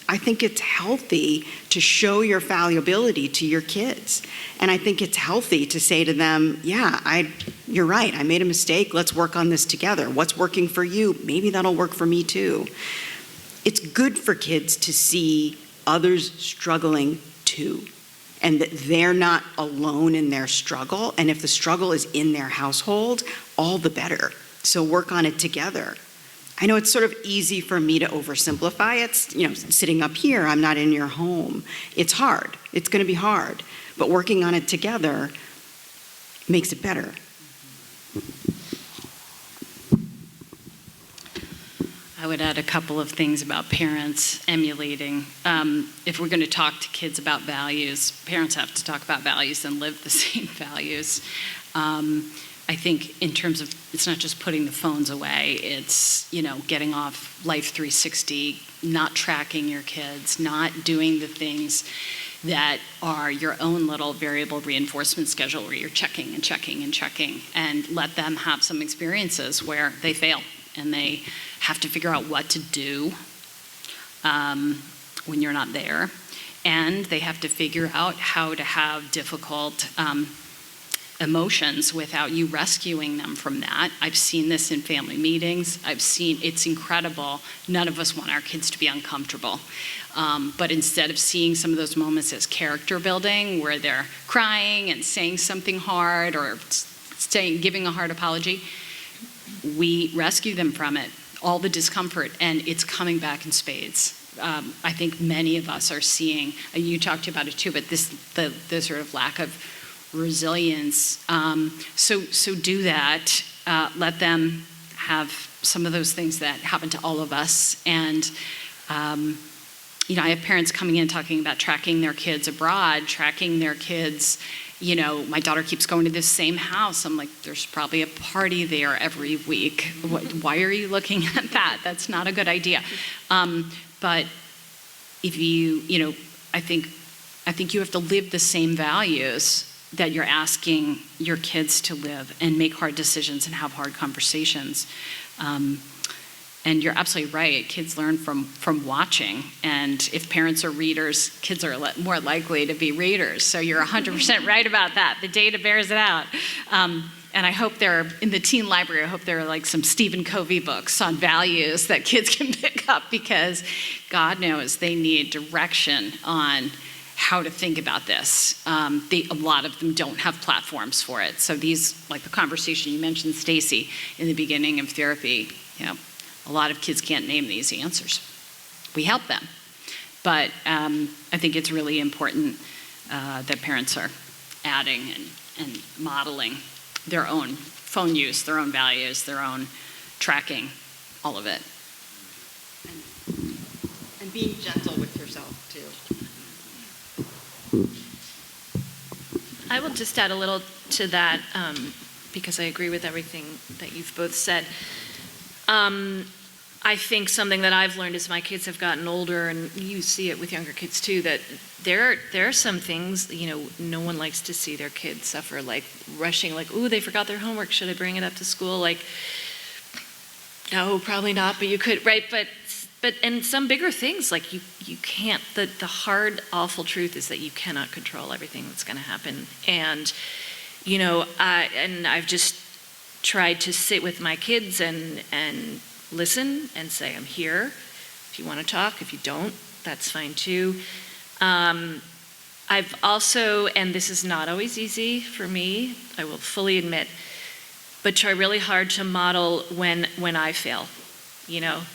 healthy to show your fallibility to your kids. And I think it's healthy to say to them, yeah, you're right, I made a mistake, let's work on this together. What's working for you? Maybe that'll work for me too. It's good for kids to see others struggling too, and that they're not alone in their struggle. And if the struggle is in their household, all the better. So work on it together. I know it's sort of easy for me to oversimplify it. Sitting up here, I'm not in your home. It's hard. It's going to be hard. But working on it together makes it better. I would add a couple of things about parents emulating. If we're going to talk to kids about values, parents have to talk about values and live the same values. I think in terms of, it's not just putting the phones away, it's, getting off Life 360, not tracking your kids, not doing the things that are your own little variable reinforcement schedule where you're checking and checking and checking, and let them have some experiences where they fail and they have to figure out what to do when you're not there. And they have to figure out how to have difficult emotions without you rescuing them from that. I've seen this in family meetings. It's incredible. None of us want our kids to be uncomfortable. But instead of seeing some of those moments as character building, where they're crying and saying something hard or giving a hard apology, we rescue them from it, all the discomfort, and it's coming back in spades. I think many of us are seeing, you talked about it too, but the sort of lack of resilience. So do that. Let them have some of those things that happen to all of us. And, I have parents coming in talking about tracking their kids abroad, tracking their kids. My daughter keeps going to this same house. I'm like, there's probably a party there every week. Why are you looking at that? That's not a good idea. But if I think you have to live the same values that you're asking your kids to live, and make hard decisions and have hard conversations. And you're absolutely right. Kids learn from watching. And if parents are readers, kids are more likely to be readers. So you're 100% right about that. The data bears it out. And I hope in the teen library, I hope there are like some Stephen Covey books on values that kids can pick up, because God knows they need direction on how to think about this. A lot of them don't have platforms for it. So these, like the conversation you mentioned, Stacy, in the beginning of therapy, a lot of kids can't name these answers. We help them. But I think it's really important that parents are adding and modeling their own phone use, their own values, their own tracking, all of it. And being gentle with yourself, too. I will just add a little to that because I agree with everything that you've both said. I think something that I've learned as my kids have gotten older, and you see it with younger kids too, that there are some things, no one likes to see their kids suffer, like rushing, like, ooh, they forgot their homework, should I bring it up to school? Like, no, probably not, but you could, right? But and some bigger things, like you can't, the hard, awful truth is that you cannot control everything that's going to happen. And, and I've just tried to sit with my kids and listen and say, I'm here. If you want to talk, if you don't, that's fine too. I've also, and this is not always easy for me, I will fully admit, but try really hard to model when I fail.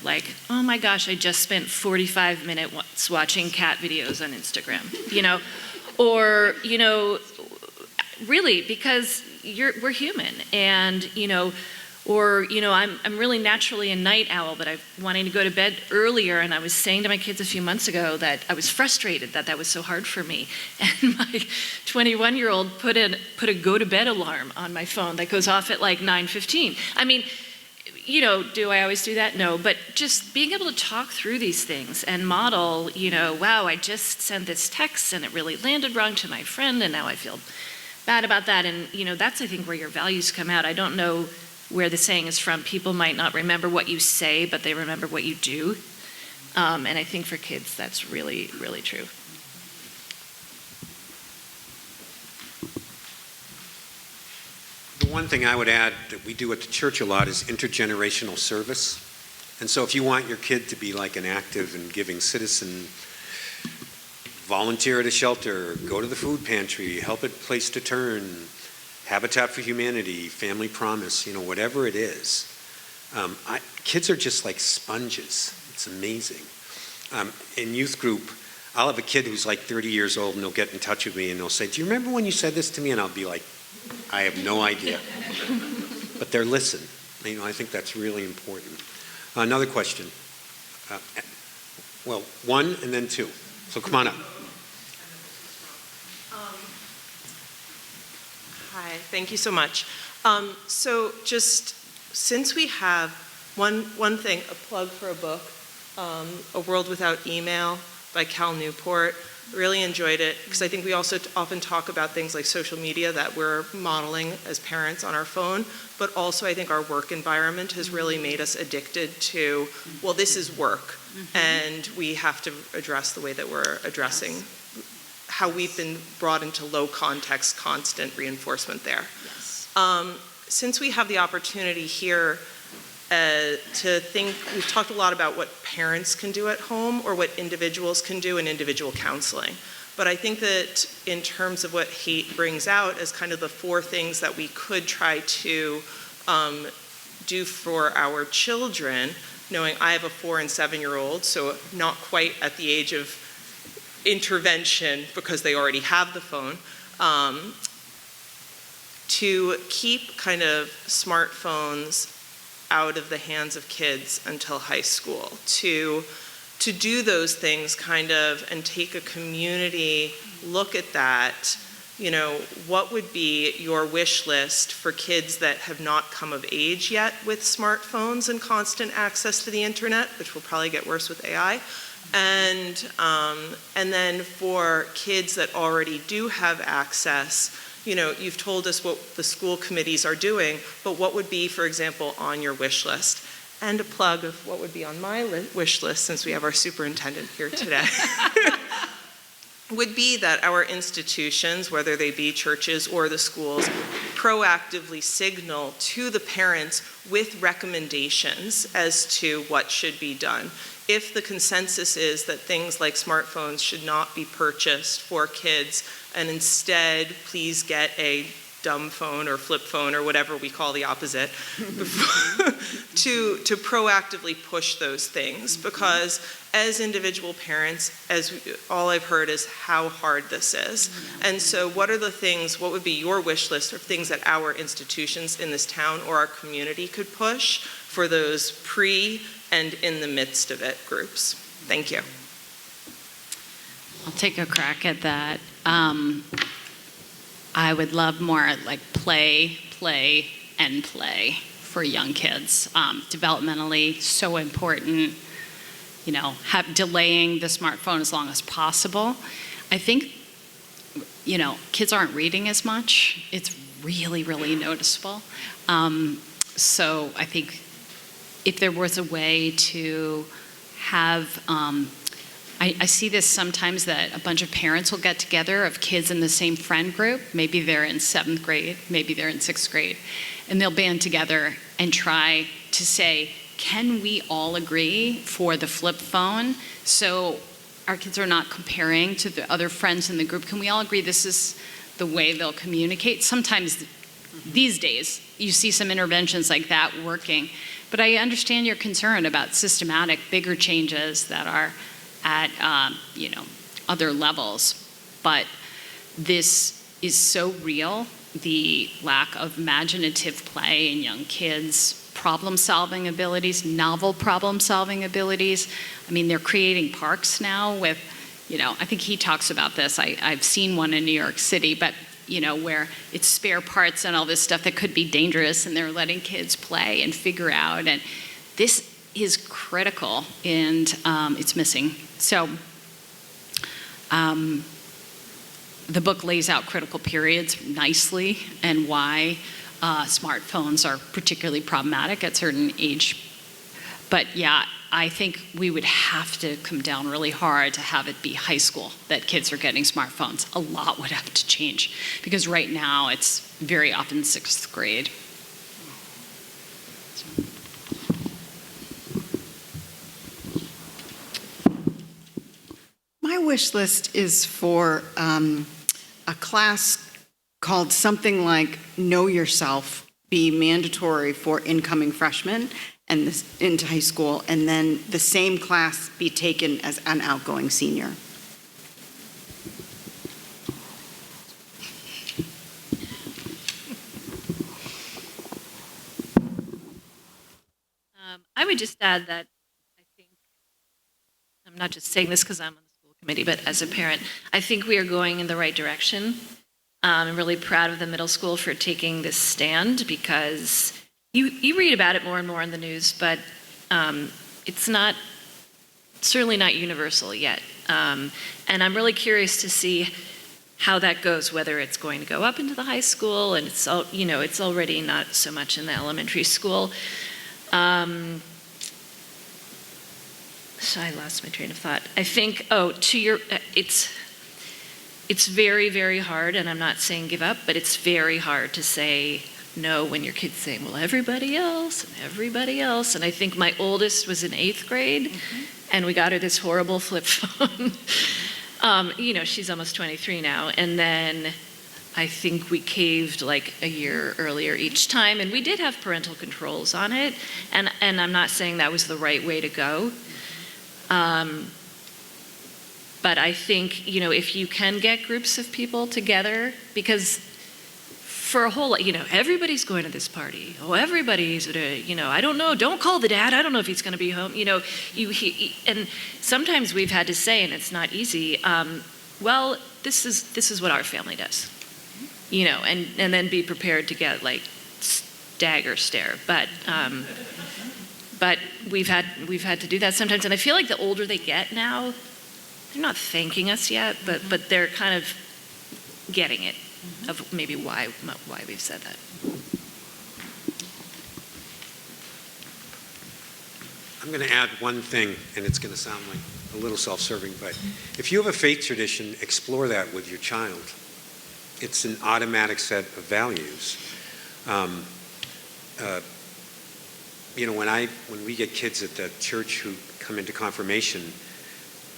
Like, oh my gosh, I just spent 45 minutes watching cat videos on Instagram, or, really, because we're human, and, or, I'm really naturally a night owl, but I'm wanting to go to bed earlier, and I was saying to my kids a few months ago that I was frustrated that was so hard for me, and my 21-year-old put a go-to-bed alarm on my phone that goes off at like 9:15. I mean, do I always do that? No, but just being able to talk through these things and model, wow, I just sent this text and it really landed wrong to my friend, and now I feel bad about that. And, that's, I think, where your values come out. I don't know where the saying is from. People might not remember what you say, but they remember what you do. And I think for kids, that's really, really true. The one thing I would add that we do at the church a lot is intergenerational service. And so if you want your kid to be like an active and giving citizen, volunteer at a shelter, go to the food pantry, help at Place to Turn, Habitat for Humanity, Family Promise, whatever it is. Kids are just like sponges. It's amazing. In youth group, I'll have a kid who's like 30 years old, and they'll get in touch with me and they'll say, do you remember when you said this to me? And I'll be like, I have no idea. But they're listening. I think that's really important. Another question. Well, one and then two. So come on up. Hi, thank you so much. So just since we have one thing, a plug for a book, A World Without Email by Cal Newport. Really enjoyed it because I think we also often talk about things like social media that we're modeling as parents on our phone, but also I think our work environment has really made us addicted to, well, this is work, and we have to address the way that we're addressing how we've been brought into low context, constant reinforcement there. Yes. Since we have the opportunity here to think, we've talked a lot about what parents can do at home or what individuals can do in individual counseling. But I think that in terms of what he brings out as kind of the 4 things that we could try to do for our children, knowing I have a 4- and 7-year-old, so not quite at the age of intervention because they already have the phone, to keep kind of smartphones out of the hands of kids until high school, to do those things kind of and take a community look at that. What would be your wish list for kids that have not come of age yet with smartphones and constant access to the internet, which will probably get worse with AI, and then for kids that already do have access, you've told us what the school committees are doing, but what would be, for example, on your wish list? And a plug of what would be on my wish list, since we have our superintendent here today, would be that our institutions, whether they be churches or the schools, proactively signal to the parents with recommendations as to what should be done. If the consensus is that things like smartphones should not be purchased for kids, and instead please get a dumb phone or flip phone or whatever we call the opposite, to proactively push those things, because as individual parents, all I've heard is how hard this is. And so what would be your wish list of things that our institutions in this town or our community could push for those pre and in the midst of it groups? Thank you. I'll take a crack at that. I would love more like play, and play for young kids. Developmentally, so important. Delaying the smartphone as long as possible. I think, kids aren't reading as much. It's really, really noticeable. So I think if there was a way to have, I see this sometimes that a bunch of parents will get together of kids in the same friend group. Maybe they're in 7th grade, maybe they're in 6th grade, and they'll band together and try to say, can we all agree for the flip phone so our kids are not comparing to the other friends in the group? Can we all agree this is the way they'll communicate? Sometimes these days you see some interventions like that working, but I understand your concern about systematic, bigger changes that are at other levels. But this is so real, the lack of imaginative play in young kids, problem-solving abilities, novel problem-solving abilities. I mean, they're creating parks now with, I think he talks about this. I've seen one in New York City, but, where it's spare parts and all this stuff that could be dangerous, and they're letting kids play and figure out. And this is critical, and it's missing. So the book lays out critical periods nicely and why smartphones are particularly problematic at certain age. But yeah, I think we would have to come down really hard to have it be high school that kids are getting smartphones. A lot would have to change because right now it's very often 6th grade. My wish list is for a class called something like Know Yourself be mandatory for incoming freshmen and into high school, and then the same class be taken as an outgoing senior. I would just add that I think, I'm not just saying this because I'm on the school committee, but as a parent, I think we are going in the right direction. I'm really proud of the middle school for taking this stand because you read about it more and more in the news, but it's certainly not universal yet. And I'm really curious to see how that goes, whether it's going to go up into the high school, and it's already not so much in the elementary school. So I lost my train of thought. I think, it's very, very hard, and I'm not saying give up, but it's very hard to say no when your kid's saying, well, everybody else, and everybody else. And I think my oldest was in 8th grade, and we got her this horrible flip phone. She's almost 23 now, and then I think we caved like a year earlier each time, and we did have parental controls on it, and I'm not saying that was the right way to go. But I think, if you can get groups of people together, because for a whole, everybody's going to this party. Oh, everybody's, I don't know, don't call the dad. I don't know if he's going to be home. And sometimes we've had to say, and it's not easy, well, this is what our family does, and then be prepared to get like stagger stare. But we've had to do that sometimes. And I feel like the older they get now, they're not thanking us yet, but they're kind of getting it of maybe why we've said that. I'm going to add one thing, and it's going to sound like a little self-serving, but if you have a faith tradition, explore that with your child. It's an automatic set of values. When we get kids at the church who come into confirmation,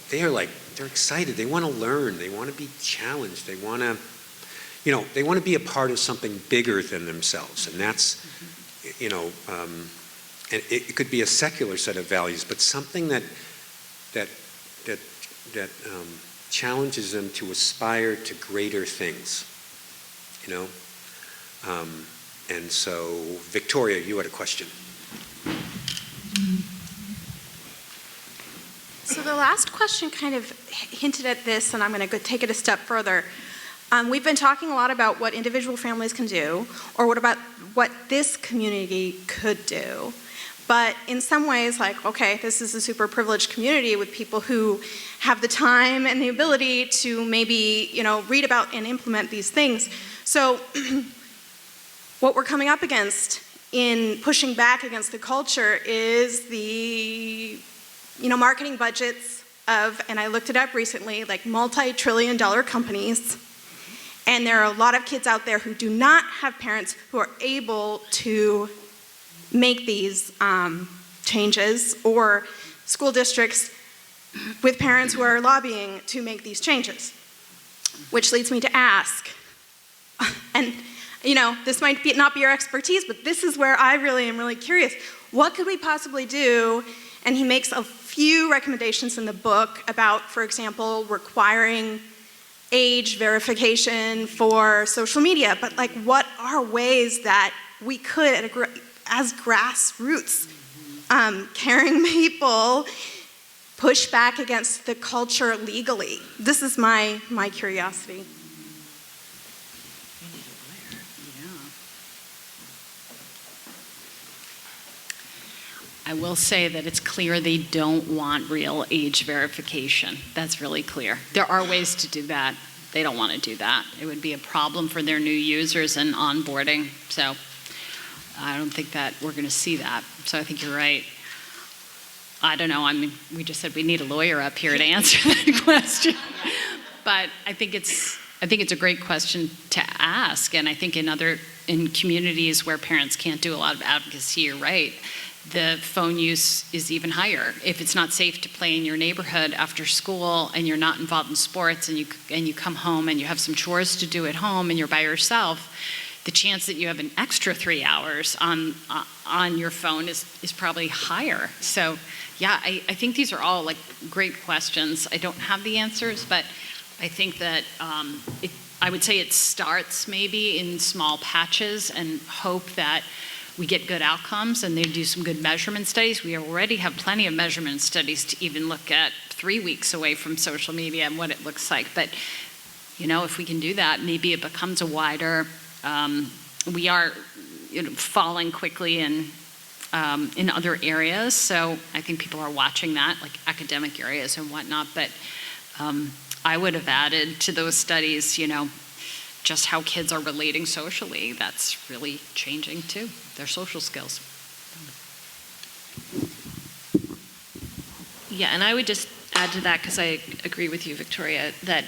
they're excited. They want to learn. They want to be challenged. They want to be a part of something bigger than themselves. And that's, and it could be a secular set of values, but something that challenges them to aspire to greater things, And so, Victoria, you had a question. So the last question kind of hinted at this, and I'm going to take it a step further. We've been talking a lot about what individual families can do, or what about what this community could do. But in some ways, like, okay, this is a super privileged community with people who have the time and the ability to maybe, read about and implement these things. So what we're coming up against in pushing back against the culture is the, marketing budgets of, and I looked it up recently, like multi-trillion-dollar companies. And there are a lot of kids out there who do not have parents who are able to make these changes, or school districts with parents who are lobbying to make these changes. Which leads me to ask, and this might not be your expertise, but this is where I really am really curious. What could we possibly do? And he makes a few recommendations in the book about, for example, requiring age verification for social media, but like, what are ways that we could, as grassroots, caring people, push back against the culture legally? This is my curiosity. I will say that it's clear they don't want real age verification. That's really clear. There are ways to do that. They don't want to do that. It would be a problem for their new users and onboarding. So I don't think that we're going to see that. So I think you're right. I don't know. I mean, we just said we need a lawyer up here to answer that question. But I think it's a great question to ask. And I think in communities where parents can't do a lot of advocacy, you're right, the phone use is even higher. If it's not safe to play in your neighborhood after school, and you're not involved in sports, and you come home and you have some chores to do at home and you're by yourself, the chance that you have an extra 3 hours on your phone is probably higher. So yeah, I think these are all like great questions. I don't have the answers, but I think that I would say it starts maybe in small patches, and hope that we get good outcomes and they do some good measurement studies. We already have plenty of measurement studies to even look at 3 weeks away from social media and what it looks like. But, if we can do that, maybe it becomes a wider, we are falling quickly in other areas. So I think people are watching that, like academic areas and whatnot. But I would have added to those studies, just how kids are relating socially. That's really changing too, their social skills. Yeah, and I would just add to that, because I agree with you, Victoria, that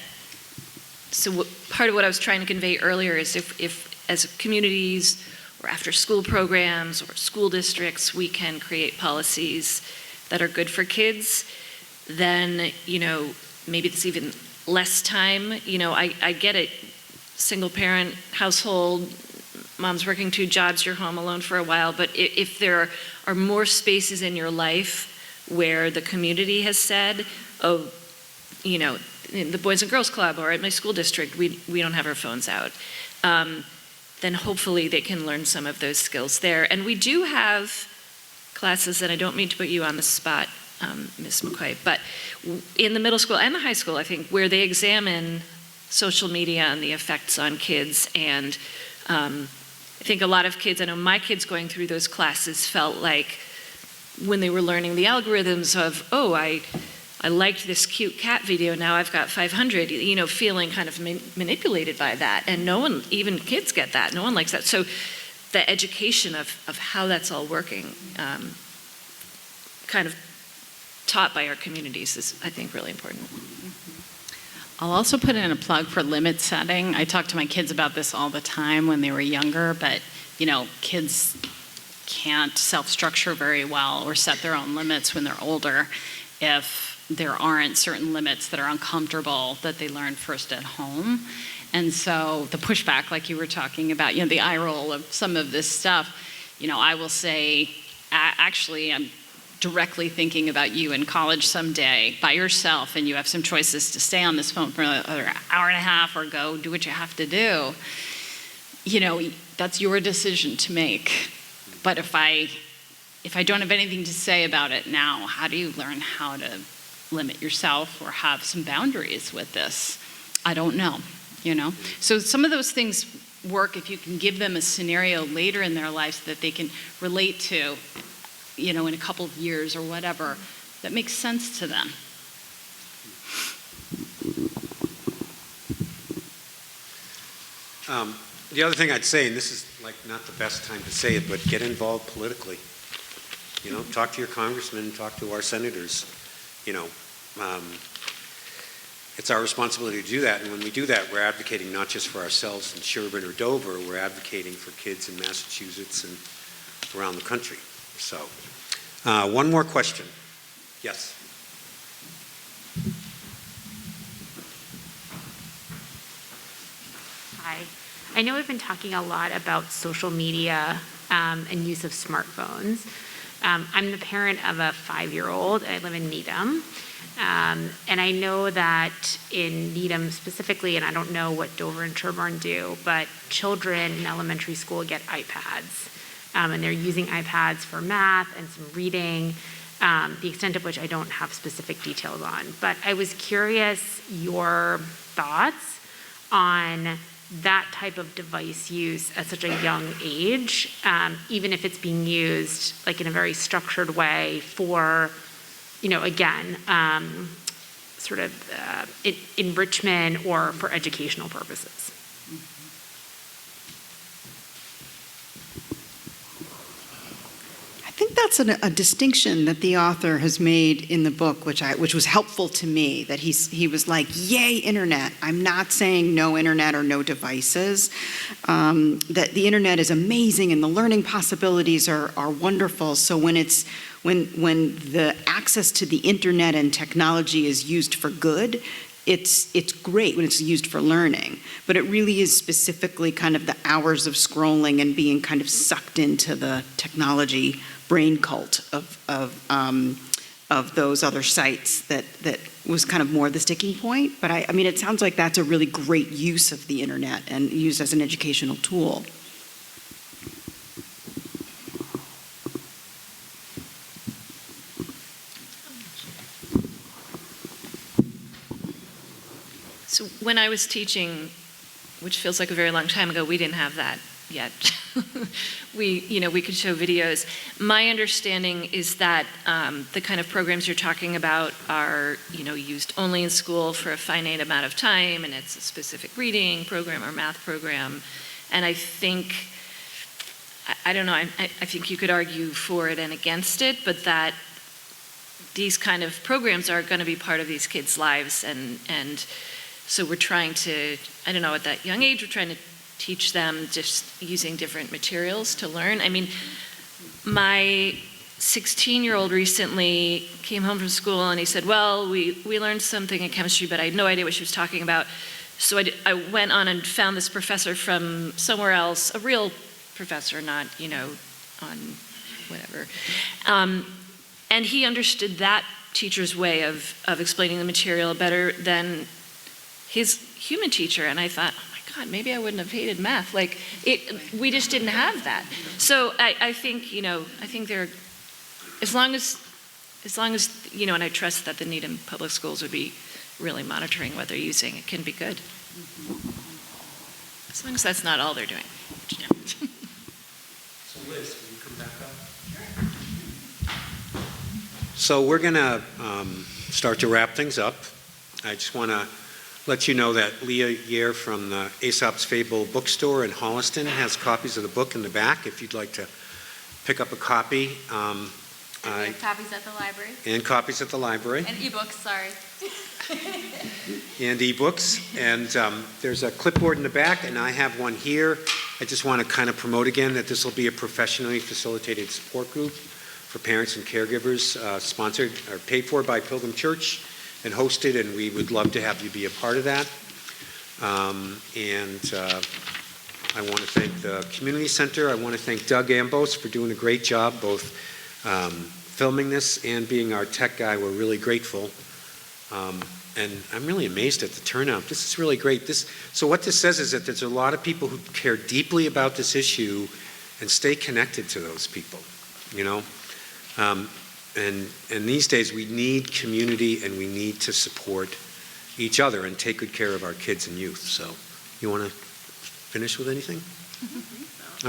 part of what I was trying to convey earlier is if as communities or after school programs or school districts, we can create policies that are good for kids, then, maybe it's even less time. I get it. Single parent household, mom's working 2 jobs, you're home alone for a while, but if there are more spaces in your life where the community has said, in the Boys and Girls Club or at my school district, we don't have our phones out, then hopefully they can learn some of those skills there. And we do have classes, and I don't mean to put you on the spot, Ms. McCoy, but in the middle school and the high school, I think, where they examine social media and the effects on kids. And I think a lot of kids, I know my kids going through those classes felt like when they were learning the algorithms of, I liked this cute cat video, now I've got 500, feeling kind of manipulated by that. And no one, even kids get that, no one likes that. So the education of how that's all working, kind of taught by our communities, is, I think, really important. I'll also put in a plug for limit setting. I talk to my kids about this all the time when they were younger, but kids can't self-structure very well or set their own limits when they're older if there aren't certain limits that are uncomfortable that they learn first at home. And so the pushback, like you were talking about, the eye roll of some of this stuff, I will say, actually, I'm directly thinking about you in college someday by yourself, and you have some choices to stay on this phone for another hour and a half or go do what you have to do. That's your decision to make. But if I don't have anything to say about it now, how do you learn how to limit yourself or have some boundaries with this? I don't know. you know? So some of those things work if you can give them a scenario later in their lives that they can relate to, you know, in a couple of years or whatever, that makes sense to them. The other thing I'd say, and this is like not the best time to say it, but get involved politically. You know, talk to your congressmen, talk to our senators. You know, it's our responsibility to do that, and when we do that, we're advocating not just for ourselves in Sherborn or Dover, we're advocating for kids in Massachusetts and around the country. So, one more question. Yes. Hi. I know we've been talking a lot about social media and use of smartphones. I'm the parent of a 5-year-old. I live in Needham. And I know that in Needham specifically, and I don't know what Dover and Sherborn do, but children in elementary school get iPads. And they're using iPads for math and some reading, the extent of which I don't have specific details on. But I was curious your thoughts on that type of device use at such a young age, even if it's being used like in a very structured way for, you know, again, sort of enrichment or for educational purposes. I think that's a distinction that the author has made in the book, which was helpful to me, that he was like, yay, internet. I'm not saying no internet or no devices, that the internet is amazing and the learning possibilities are wonderful. So when the access to the internet and technology is used for good, it's great when it's used for learning, but it really is specifically kind of the hours of scrolling and being kind of sucked into the technology brain cult of those other sites that was kind of more the sticking point. But I mean, it sounds like that's a really great use of the internet and used as an educational tool. So when I was teaching, which feels like a very long time ago, we didn't have that yet. We could show videos. My understanding is that the kind of programs you're talking about are, used only in school for a finite amount of time, and it's a specific reading program or math program. And I think, I don't know, I think you could argue for it and against it, but that these kind of programs are going to be part of these kids' lives, and so we're trying to, I don't know, at that young age, we're trying to teach them just using different materials to learn. I mean, my 16-year-old recently came home from school and he said, well, we learned something in chemistry, but I had no idea what she was talking about. So I went on and found this professor from somewhere else, a real professor, not, on whatever. And he understood that teacher's way of explaining the material better than his human teacher. And I thought, oh my God, maybe I wouldn't have hated math. Like, we just didn't have that. So I think, I think there, as long as, and I trust that the Needham Public Schools would be really monitoring what they're using, it can be good. As long as that's not all they're doing. So Liz, can you come back up? Sure. So we're going to start to wrap things up. I just want to let you know that Leah Yer from the Aesop's Fable bookstore in Holliston has copies of the book in the back if you'd like to pick up a copy. And we have copies at the library. And copies at the library. And ebooks, sorry. And ebooks. And there's a clipboard in the back, and I have one here. I just want to kind of promote again that this will be a professionally facilitated support group for parents and caregivers, sponsored or paid for by Pilgrim Church and hosted, and we would love to have you be a part of that. I want to thank the Community Center. I want to thank Doug Ambos for doing a great job, both filming this and being our tech guy. We're really grateful. And I'm really amazed at the turnout. This is really great. So what this says is that there's a lot of people who care deeply about this issue and stay connected to those people, And these days we need community and we need to support each other and take good care of our kids and youth. So You want to finish with anything?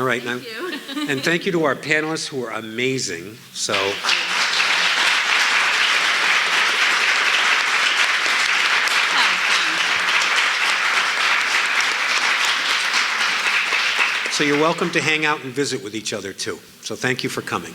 All right. Thank you. And thank you to our panelists who are amazing. So. So you're welcome to hang out and visit with each other too. So thank you for coming.